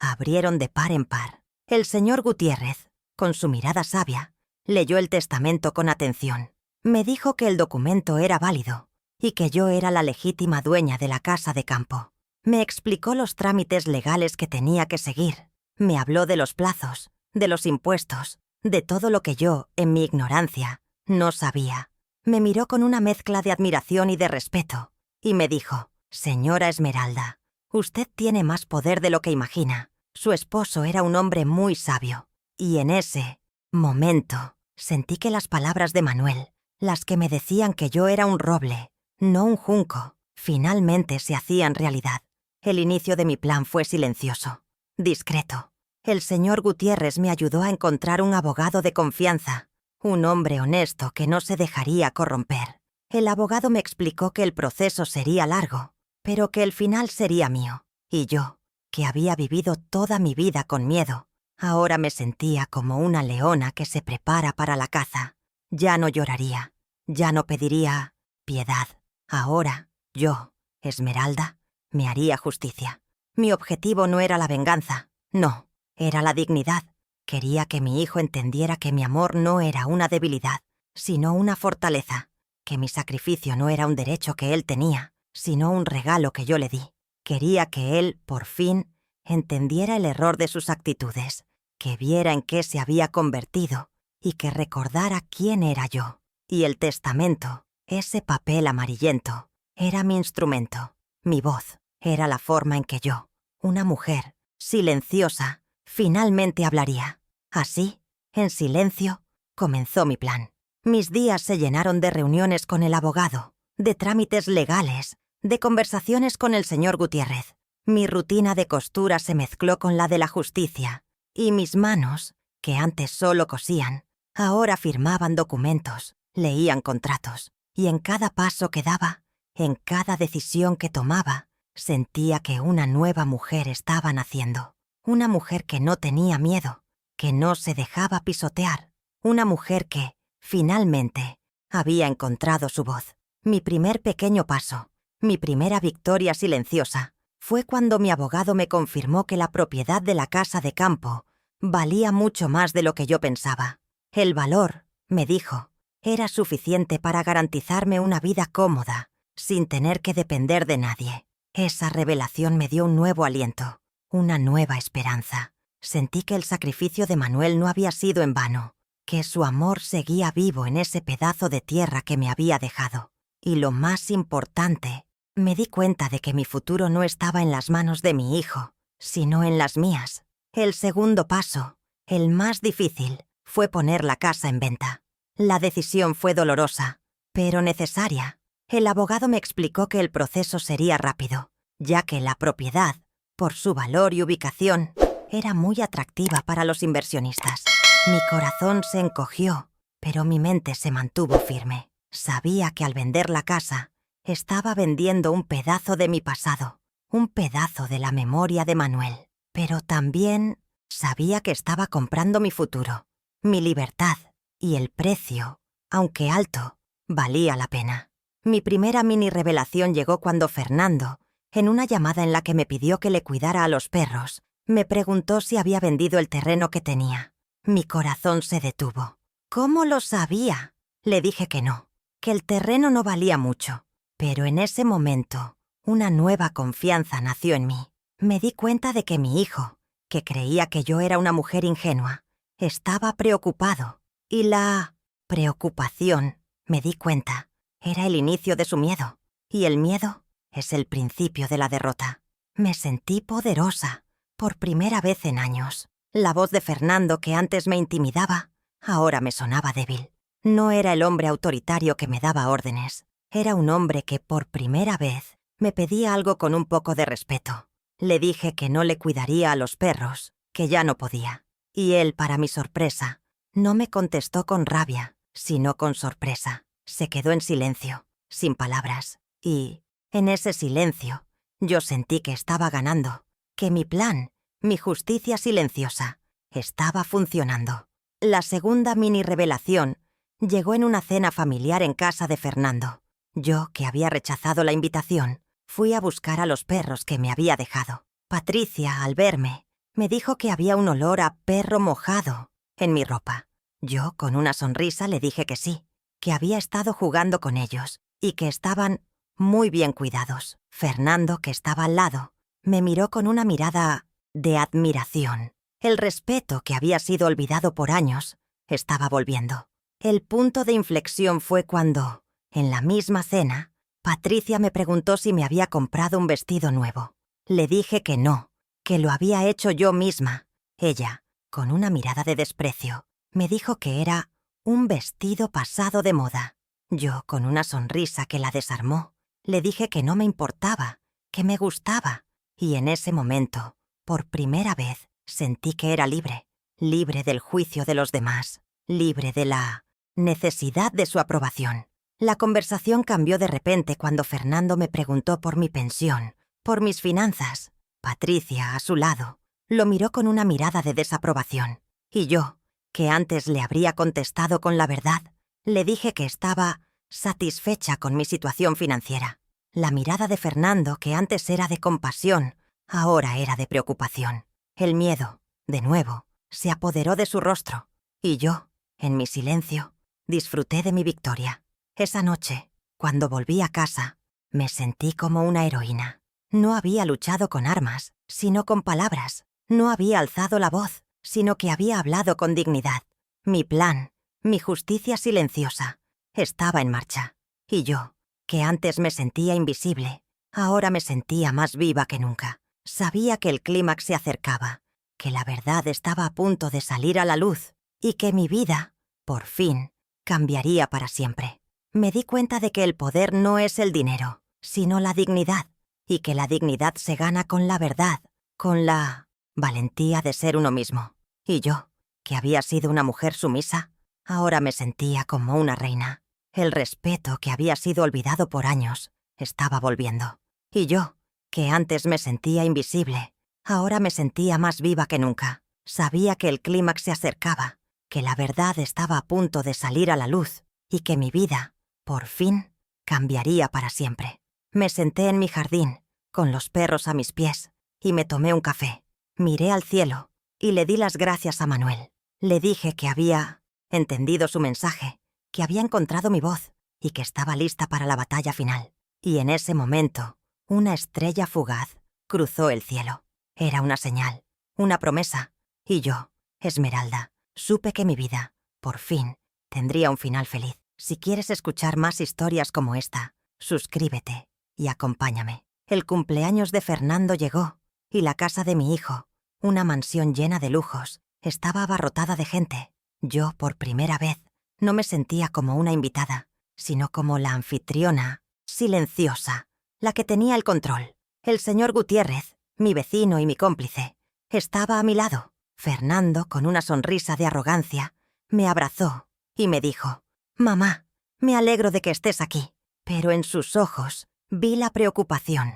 abrieron de par en par. El señor Gutiérrez, con su mirada sabia, leyó el testamento con atención. Me dijo que el documento era válido y que yo era la legítima dueña de la casa de campo. Me explicó los trámites legales que tenía que seguir. Me habló de los plazos, de los impuestos, de todo lo que yo, en mi ignorancia, no sabía. Me miró con una mezcla de admiración y de respeto, y me dijo: «Señora Esmeralda, usted tiene más poder de lo que imagina». Su esposo era un hombre muy sabio, y en ese momento sentí que las palabras de Manuel, las que me decían que yo era un roble, no un junco, finalmente se hacían realidad. El inicio de mi plan fue silencioso, discreto. El señor Gutiérrez me ayudó a encontrar un abogado de confianza, un hombre honesto que no se dejaría corromper. El abogado me explicó que el proceso sería largo, pero que el final sería mío, y yo, que había vivido toda mi vida con miedo, ahora me sentía como una leona que se prepara para la caza. Ya no lloraría, ya no pediría piedad. Ahora, yo, Esmeralda, me haría justicia. Mi objetivo no era la venganza, no, era la dignidad. Quería que mi hijo entendiera que mi amor no era una debilidad, sino una fortaleza, que mi sacrificio no era un derecho que él tenía, sino un regalo que yo le di. Quería que él, por fin, entendiera el error de sus actitudes, que viera en qué se había convertido y que recordara quién era yo. Y el testamento, ese papel amarillento, era mi instrumento. Mi voz era la forma en que yo, una mujer, silenciosa, finalmente hablaría. Así, en silencio, comenzó mi plan. Mis días se llenaron de reuniones con el abogado, de trámites legales, de conversaciones con el señor Gutiérrez. Mi rutina de costura se mezcló con la de la justicia, y mis manos, que antes solo cosían, ahora firmaban documentos, leían contratos, y en cada paso que daba, en cada decisión que tomaba, sentía que una nueva mujer estaba naciendo. Una mujer que no tenía miedo, que no se dejaba pisotear. Una mujer que, finalmente, había encontrado su voz. Mi primer pequeño paso, mi primera victoria silenciosa, fue cuando mi abogado me confirmó que la propiedad de la casa de campo valía mucho más de lo que yo pensaba. El valor, me dijo, era suficiente para garantizarme una vida cómoda, sin tener que depender de nadie. Esa revelación me dio un nuevo aliento, una nueva esperanza. Sentí que el sacrificio de Manuel no había sido en vano, que su amor seguía vivo en ese pedazo de tierra que me había dejado. Y lo más importante, me di cuenta de que mi futuro no estaba en las manos de mi hijo, sino en las mías. El segundo paso El más difícil fue poner la casa en venta. La decisión fue dolorosa, pero necesaria. El abogado me explicó que el proceso sería rápido, ya que la propiedad, por su valor y ubicación, era muy atractiva para los inversionistas. Mi corazón se encogió, pero mi mente se mantuvo firme. Sabía que al vender la casa, estaba vendiendo un pedazo de mi pasado, un pedazo de la memoria de Manuel. Pero también sabía que estaba comprando mi futuro, mi libertad, y el precio, aunque alto, valía la pena. Mi primera mini revelación llegó cuando Fernando, en una llamada en la que me pidió que le cuidara a los perros, me preguntó si había vendido el terreno que tenía. Mi corazón se detuvo. ¿Cómo lo sabía? Le dije que no, que el terreno no valía mucho. Pero en ese momento, una nueva confianza nació en mí. Me di cuenta de que mi hijo, que creía que yo era una mujer ingenua, estaba preocupado. Y la preocupación, me di cuenta, era el inicio de su miedo. Y el miedo es el principio de la derrota. Me sentí poderosa, por primera vez en años. La voz de Fernando, que antes me intimidaba, ahora me sonaba débil. No era el hombre autoritario que me daba órdenes. Era un hombre que por primera vez me pedía algo con un poco de respeto. Le dije que no le cuidaría a los perros, que ya no podía. Y él, para mi sorpresa, no me contestó con rabia, sino con sorpresa. Se quedó en silencio, sin palabras. Y, en ese silencio, yo sentí que estaba ganando, que mi plan, mi justicia silenciosa, estaba funcionando. La segunda mini revelación llegó en una cena familiar en casa de Fernando. Yo, que había rechazado la invitación, fui a buscar a los perros que me había dejado. Patricia, al verme, me dijo que había un olor a perro mojado en mi ropa. Yo, con una sonrisa, le dije que sí, que había estado jugando con ellos y que estaban muy bien cuidados. Fernando, que estaba al lado, me miró con una mirada de admiración. El respeto que había sido olvidado por años estaba volviendo. El punto de inflexión fue cuando, en la misma cena, Patricia me preguntó si me había comprado un vestido nuevo. Le dije que no, que lo había hecho yo misma. Ella, con una mirada de desprecio, me dijo que era un vestido pasado de moda. Yo, con una sonrisa que la desarmó, le dije que no me importaba, que me gustaba. Y en ese momento, por primera vez, sentí que era libre, libre del juicio de los demás, libre de la necesidad de su aprobación. La conversación cambió de repente cuando Fernando me preguntó por mi pensión, por mis finanzas. Patricia, a su lado, lo miró con una mirada de desaprobación. Y yo, que antes le habría contestado con la verdad, le dije que estaba satisfecha con mi situación financiera. La mirada de Fernando, que antes era de compasión, ahora era de preocupación. El miedo, de nuevo, se apoderó de su rostro. Y yo, en mi silencio, disfruté de mi victoria. Esa noche, cuando volví a casa, me sentí como una heroína. No había luchado con armas, sino con palabras. No había alzado la voz, sino que había hablado con dignidad. Mi plan, mi justicia silenciosa, estaba en marcha. Y yo, que antes me sentía invisible, ahora me sentía más viva que nunca. Sabía que el clímax se acercaba, que la verdad estaba a punto de salir a la luz y que mi vida, por fin, cambiaría para siempre. Me di cuenta de que el poder no es el dinero, sino la dignidad, y que la dignidad se gana con la verdad, con la valentía de ser uno mismo. Y yo, que había sido una mujer sumisa, ahora me sentía como una reina. El respeto que había sido olvidado por años estaba volviendo. Y yo, que antes me sentía invisible, ahora me sentía más viva que nunca. Sabía que el clímax se acercaba, que la verdad estaba a punto de salir a la luz y que mi vida, por fin, cambiaría para siempre. Me senté en mi jardín, con los perros a mis pies, y me tomé un café. Miré al cielo y le di las gracias a Manuel. Le dije que había entendido su mensaje, que había encontrado mi voz y que estaba lista para la batalla final. Y en ese momento, una estrella fugaz cruzó el cielo. Era una señal, una promesa. Y yo, Esmeralda, supe que mi vida, por fin, tendría un final feliz. Si quieres escuchar más historias como esta, suscríbete y acompáñame. El cumpleaños de Fernando llegó y la casa de mi hijo, una mansión llena de lujos, Estaba abarrotada de gente. Yo, por primera vez, no me sentía como una invitada, sino como la anfitriona, silenciosa, la que tenía el control. El señor Gutiérrez, mi vecino y mi cómplice, estaba a mi lado. Fernando, con una sonrisa de arrogancia, me abrazó y me dijo: «Mamá, me alegro de que estés aquí». Pero en sus ojos vi la preocupación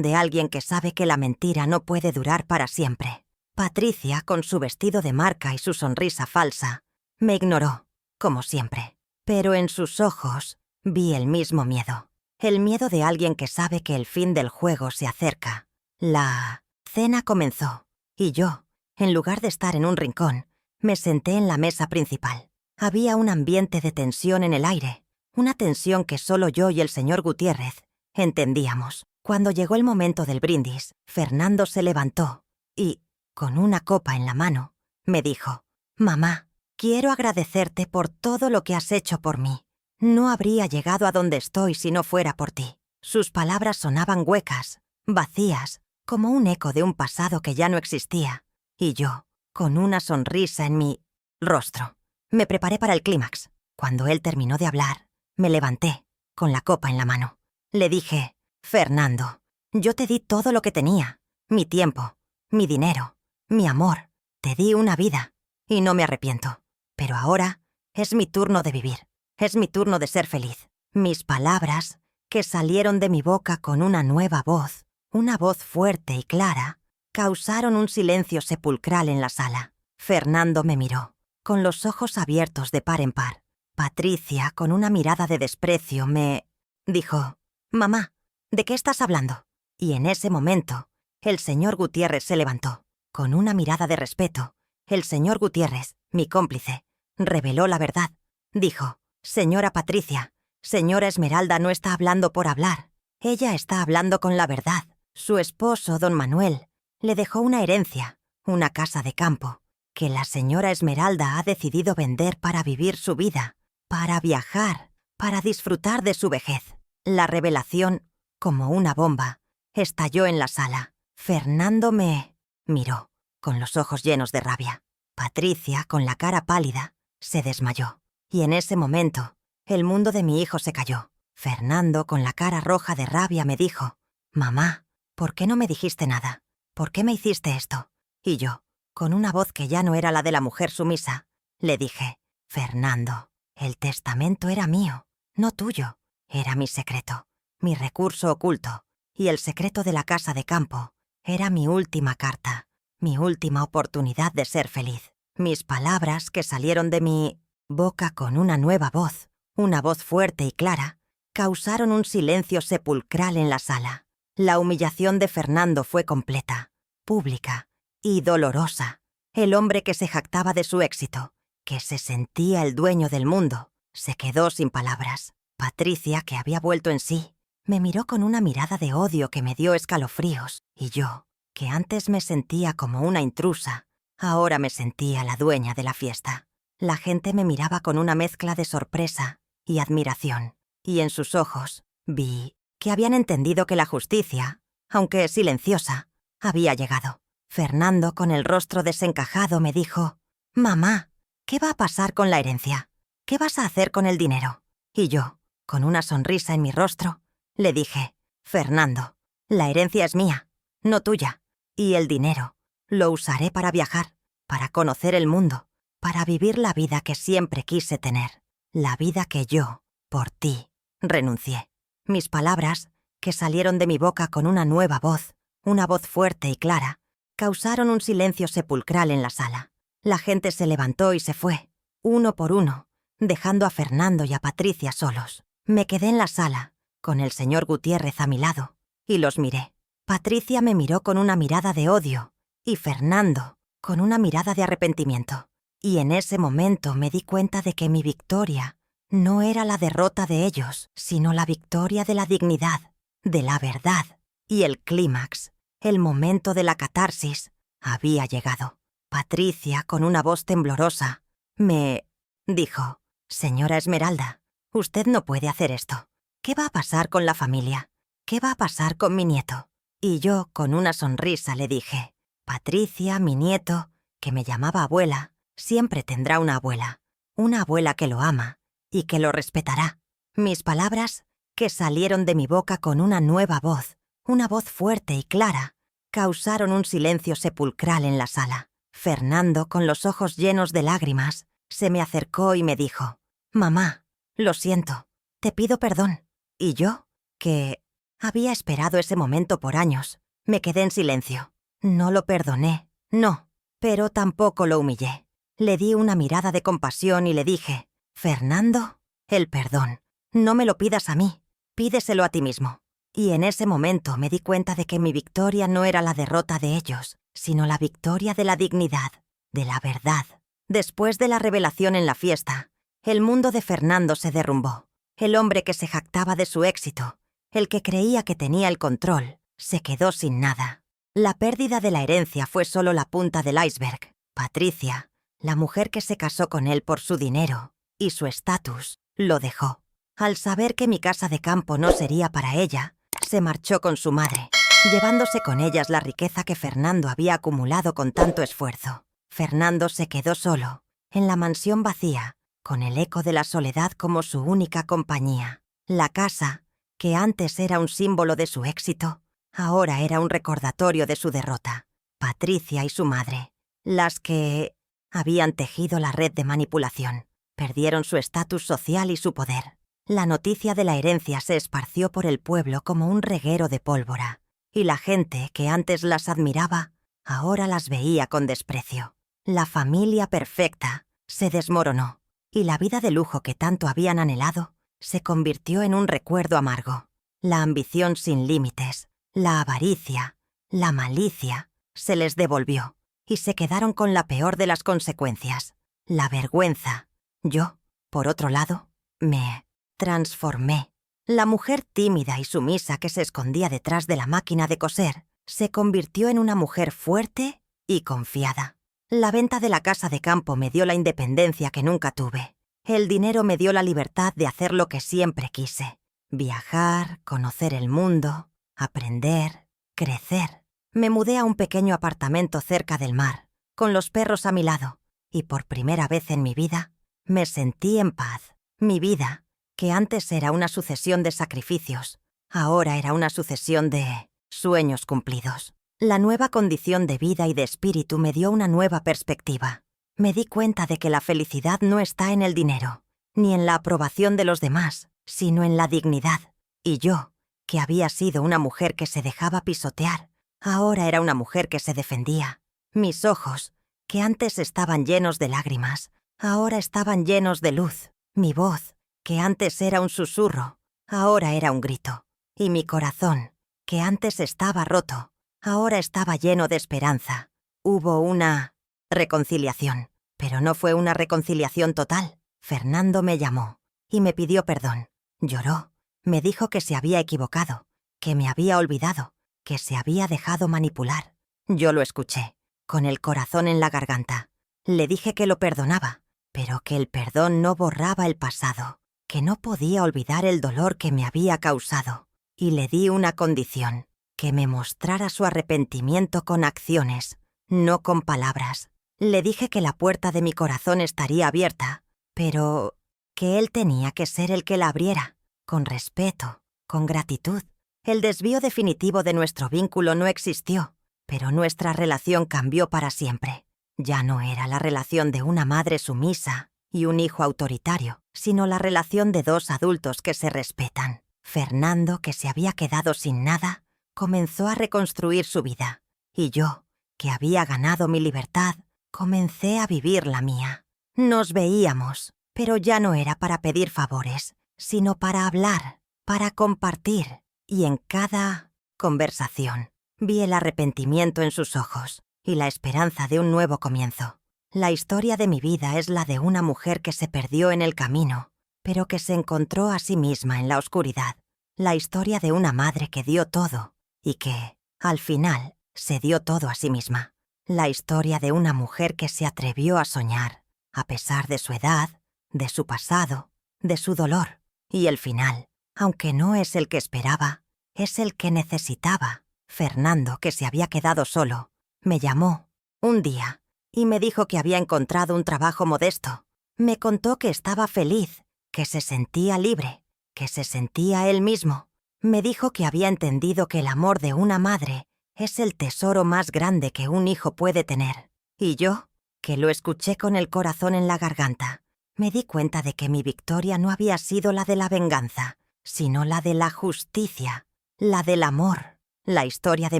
de alguien que sabe que la mentira no puede durar para siempre. Patricia, con su vestido de marca y su sonrisa falsa, me ignoró, como siempre. Pero en sus ojos vi el mismo miedo. El miedo de alguien que sabe que el fin del juego se acerca. La cena comenzó, y yo, en lugar de estar en un rincón, me senté en la mesa principal. Había un ambiente de tensión en el aire, una tensión que solo yo y el señor Gutiérrez entendíamos. Cuando llegó el momento del brindis, Fernando se levantó y, con una copa en la mano, me dijo: «Mamá, quiero agradecerte por todo lo que has hecho por mí. No habría llegado a donde estoy si no fuera por ti». Sus palabras sonaban huecas, vacías, como un eco de un pasado que ya no existía. Y yo, con una sonrisa en mi rostro, me preparé para el clímax. Cuando él terminó de hablar, me levanté, con la copa en la mano. Le dije: «Fernando, yo te di todo lo que tenía, mi tiempo, mi dinero, mi amor. Te di una vida, y no me arrepiento. Pero ahora es mi turno de vivir, es mi turno de ser feliz». Mis palabras, que salieron de mi boca con una nueva voz, una voz fuerte y clara, causaron un silencio sepulcral en la sala. Fernando me miró, con los ojos abiertos de par en par. Patricia, con una mirada de desprecio, me dijo: «Mamá, ¿de qué estás hablando?». Y en ese momento, el señor Gutiérrez se levantó. Con una mirada de respeto, el señor Gutiérrez, mi cómplice, reveló la verdad. Dijo: «Señora Patricia, señora Esmeralda no está hablando por hablar. Ella está hablando con la verdad. Su esposo, don Manuel, le dejó una herencia, una casa de campo, que la señora Esmeralda ha decidido vender para vivir su vida, para viajar, para disfrutar de su vejez». La revelación, como una bomba, estalló en la sala. Fernando me miró, con los ojos llenos de rabia. Patricia, con la cara pálida, se desmayó. Y en ese momento, el mundo de mi hijo se cayó. Fernando, con la cara roja de rabia, me dijo: «Mamá, ¿por qué no me dijiste nada? ¿Por qué me hiciste esto?». Y yo, con una voz que ya no era la de la mujer sumisa, le dije: «Fernando, el testamento era mío, no tuyo. Era mi secreto, mi recurso oculto, y el secreto de la casa de campo era mi última carta, mi última oportunidad de ser feliz». Mis palabras, que salieron de mi boca con una nueva voz, una voz fuerte y clara, causaron un silencio sepulcral en la sala. La humillación de Fernando fue completa, pública y dolorosa. El hombre que se jactaba de su éxito, que se sentía el dueño del mundo, se quedó sin palabras. Patricia, que había vuelto en sí, me miró con una mirada de odio que me dio escalofríos, y yo, que antes me sentía como una intrusa, ahora me sentía la dueña de la fiesta. La gente me miraba con una mezcla de sorpresa y admiración, y en sus ojos vi que habían entendido que la justicia, aunque silenciosa, había llegado. Fernando, con el rostro desencajado, me dijo: «Mamá, ¿qué va a pasar con la herencia? ¿Qué vas a hacer con el dinero?». Y yo, con una sonrisa en mi rostro, le dije: «Fernando, la herencia es mía, no tuya, y el dinero lo usaré para viajar, para conocer el mundo, para vivir la vida que siempre quise tener, la vida que yo, por ti, renuncié». Mis palabras, que salieron de mi boca con una nueva voz, una voz fuerte y clara, causaron un silencio sepulcral en la sala. La gente se levantó y se fue, uno por uno, dejando a Fernando y a Patricia solos. Me quedé en la sala, con el señor Gutiérrez a mi lado, y los miré. Patricia me miró con una mirada de odio, y Fernando con una mirada de arrepentimiento. Y en ese momento me di cuenta de que mi victoria no era la derrota de ellos, sino la victoria de la dignidad, de la verdad. Y el clímax, el momento de la catarsis, había llegado. Patricia, con una voz temblorosa, me dijo: «Señora Esmeralda, usted no puede hacer esto. ¿Qué va a pasar con la familia? ¿Qué va a pasar con mi nieto?». Y yo, con una sonrisa, le dije: «Patricia, mi nieto, que me llamaba abuela, siempre tendrá una abuela que lo ama y que lo respetará. Mis palabras, que salieron de mi boca con una nueva voz, una voz fuerte y clara, causaron un silencio sepulcral en la sala. Fernando, con los ojos llenos de lágrimas, se me acercó y me dijo: «Mamá, lo siento, te pido perdón». Y yo, que había esperado ese momento por años, me quedé en silencio. No lo perdoné, no, pero tampoco lo humillé. Le di una mirada de compasión y le dije: «Fernando, el perdón, no me lo pidas a mí, pídeselo a ti mismo». Y en ese momento me di cuenta de que mi victoria no era la derrota de ellos, sino la victoria de la dignidad, de la verdad. Después de la revelación en la fiesta, el mundo de Fernando se derrumbó. El hombre que se jactaba de su éxito, el que creía que tenía el control, se quedó sin nada. La pérdida de la herencia fue solo la punta del iceberg. Patricia, la mujer que se casó con él por su dinero y su estatus, lo dejó. Al saber que mi casa de campo no sería para ella, se marchó con su madre, llevándose con ellas la riqueza que Fernando había acumulado con tanto esfuerzo. Fernando se quedó solo, en la mansión vacía, con el eco de la soledad como su única compañía. La casa, que antes era un símbolo de su éxito, ahora era un recordatorio de su derrota. Patricia y su madre, las que habían tejido la red de manipulación, perdieron su estatus social y su poder. La noticia de la herencia se esparció por el pueblo como un reguero de pólvora, y la gente que antes las admiraba, ahora las veía con desprecio. La familia perfecta se desmoronó, y la vida de lujo que tanto habían anhelado se convirtió en un recuerdo amargo. La ambición sin límites, la avaricia, la malicia, se les devolvió, y se quedaron con la peor de las consecuencias, la vergüenza. Yo, por otro lado, me transformé. La mujer tímida y sumisa que se escondía detrás de la máquina de coser se convirtió en una mujer fuerte y confiada. La venta de la casa de campo me dio la independencia que nunca tuve. El dinero me dio la libertad de hacer lo que siempre quise: viajar, conocer el mundo, aprender, crecer. Me mudé a un pequeño apartamento cerca del mar, con los perros a mi lado, y por primera vez en mi vida me sentí en paz. Mi vida, que antes era una sucesión de sacrificios, ahora era una sucesión de sueños cumplidos. La nueva condición de vida y de espíritu me dio una nueva perspectiva. Me di cuenta de que la felicidad no está en el dinero, ni en la aprobación de los demás, sino en la dignidad. Y yo, que había sido una mujer que se dejaba pisotear, ahora era una mujer que se defendía. Mis ojos, que antes estaban llenos de lágrimas, ahora estaban llenos de luz. Mi voz, que antes era un susurro, ahora era un grito. Y mi corazón, que antes estaba roto, ahora estaba lleno de esperanza. Hubo una reconciliación, pero no fue una reconciliación total. Fernando me llamó y me pidió perdón. Lloró, me dijo que se había equivocado, que me había olvidado, que se había dejado manipular. Yo lo escuché, con el corazón en la garganta. Le dije que lo perdonaba, pero que el perdón no borraba el pasado, que no podía olvidar el dolor que me había causado. Y le di una condición: que me mostrara su arrepentimiento con acciones, no con palabras. Le dije que la puerta de mi corazón estaría abierta, pero que él tenía que ser el que la abriera, con respeto, con gratitud. El desvío definitivo de nuestro vínculo no existió, pero nuestra relación cambió para siempre. Ya no era la relación de una madre sumisa y un hijo autoritario, sino la relación de dos adultos que se respetan. Fernando, que se había quedado sin nada, comenzó a reconstruir su vida, y yo, que había ganado mi libertad, comencé a vivir la mía. Nos veíamos, pero ya no era para pedir favores, sino para hablar, para compartir, y en cada conversación vi el arrepentimiento en sus ojos y la esperanza de un nuevo comienzo. La historia de mi vida es la de una mujer que se perdió en el camino, pero que se encontró a sí misma en la oscuridad. La historia de una madre que dio todo y que, al final, se dio todo a sí misma. La historia de una mujer que se atrevió a soñar, a pesar de su edad, de su pasado, de su dolor. Y el final, aunque no es el que esperaba, es el que necesitaba. Fernando, que se había quedado solo, me llamó un día y me dijo que había encontrado un trabajo modesto. Me contó que estaba feliz, que se sentía libre, que se sentía él mismo. Me dijo que había entendido que el amor de una madre es el tesoro más grande que un hijo puede tener. Y yo, que lo escuché con el corazón en la garganta, me di cuenta de que mi victoria no había sido la de la venganza, sino la de la justicia, la del amor. La historia de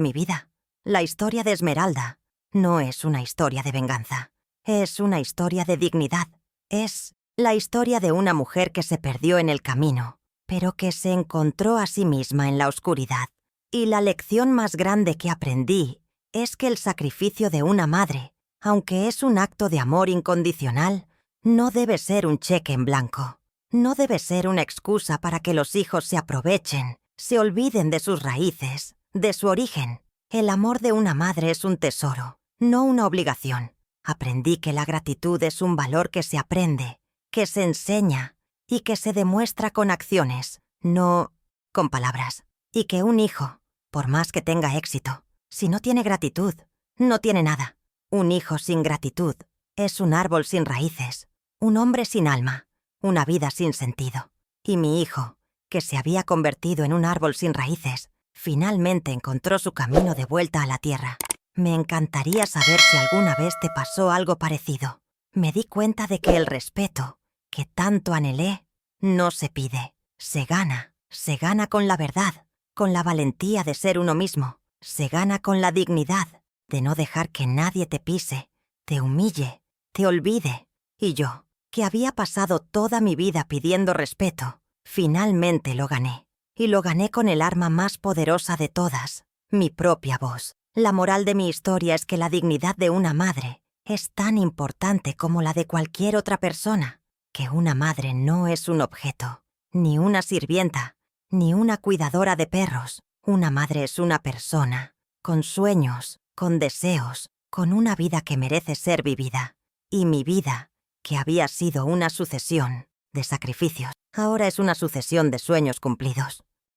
mi vida, la historia de Esmeralda, no es una historia de venganza. Es una historia de dignidad. Es la historia de una mujer que se perdió en el camino, pero que se encontró a sí misma en la oscuridad. Y la lección más grande que aprendí es que el sacrificio de una madre, aunque es un acto de amor incondicional, no debe ser un cheque en blanco. No debe ser una excusa para que los hijos se aprovechen, se olviden de sus raíces, de su origen. El amor de una madre es un tesoro, no una obligación. Aprendí que la gratitud es un valor que se aprende, que se enseña y que se demuestra con acciones, no con palabras. Y que un hijo, por más que tenga éxito, si no tiene gratitud, no tiene nada. Un hijo sin gratitud es un árbol sin raíces, un hombre sin alma, una vida sin sentido. Y mi hijo, que se había convertido en un árbol sin raíces, finalmente encontró su camino de vuelta a la tierra. Me encantaría saber si alguna vez te pasó algo parecido. Me di cuenta de que el respeto, que tanto anhelé, no se pide, se gana con la verdad, con la valentía de ser uno mismo, se gana con la dignidad de no dejar que nadie te pise, te humille, te olvide. Y yo, que había pasado toda mi vida pidiendo respeto, finalmente lo gané. Y lo gané con el arma más poderosa de todas, mi propia voz. La moral de mi historia es que la dignidad de una madre es tan importante como la de cualquier otra persona, que una madre no es un objeto, ni una sirvienta, ni una cuidadora de perros. Una madre es una persona, con sueños, con deseos, con una vida que merece ser vivida. Y mi vida, que había sido una sucesión de sacrificios, ahora es una sucesión de sueños cumplidos.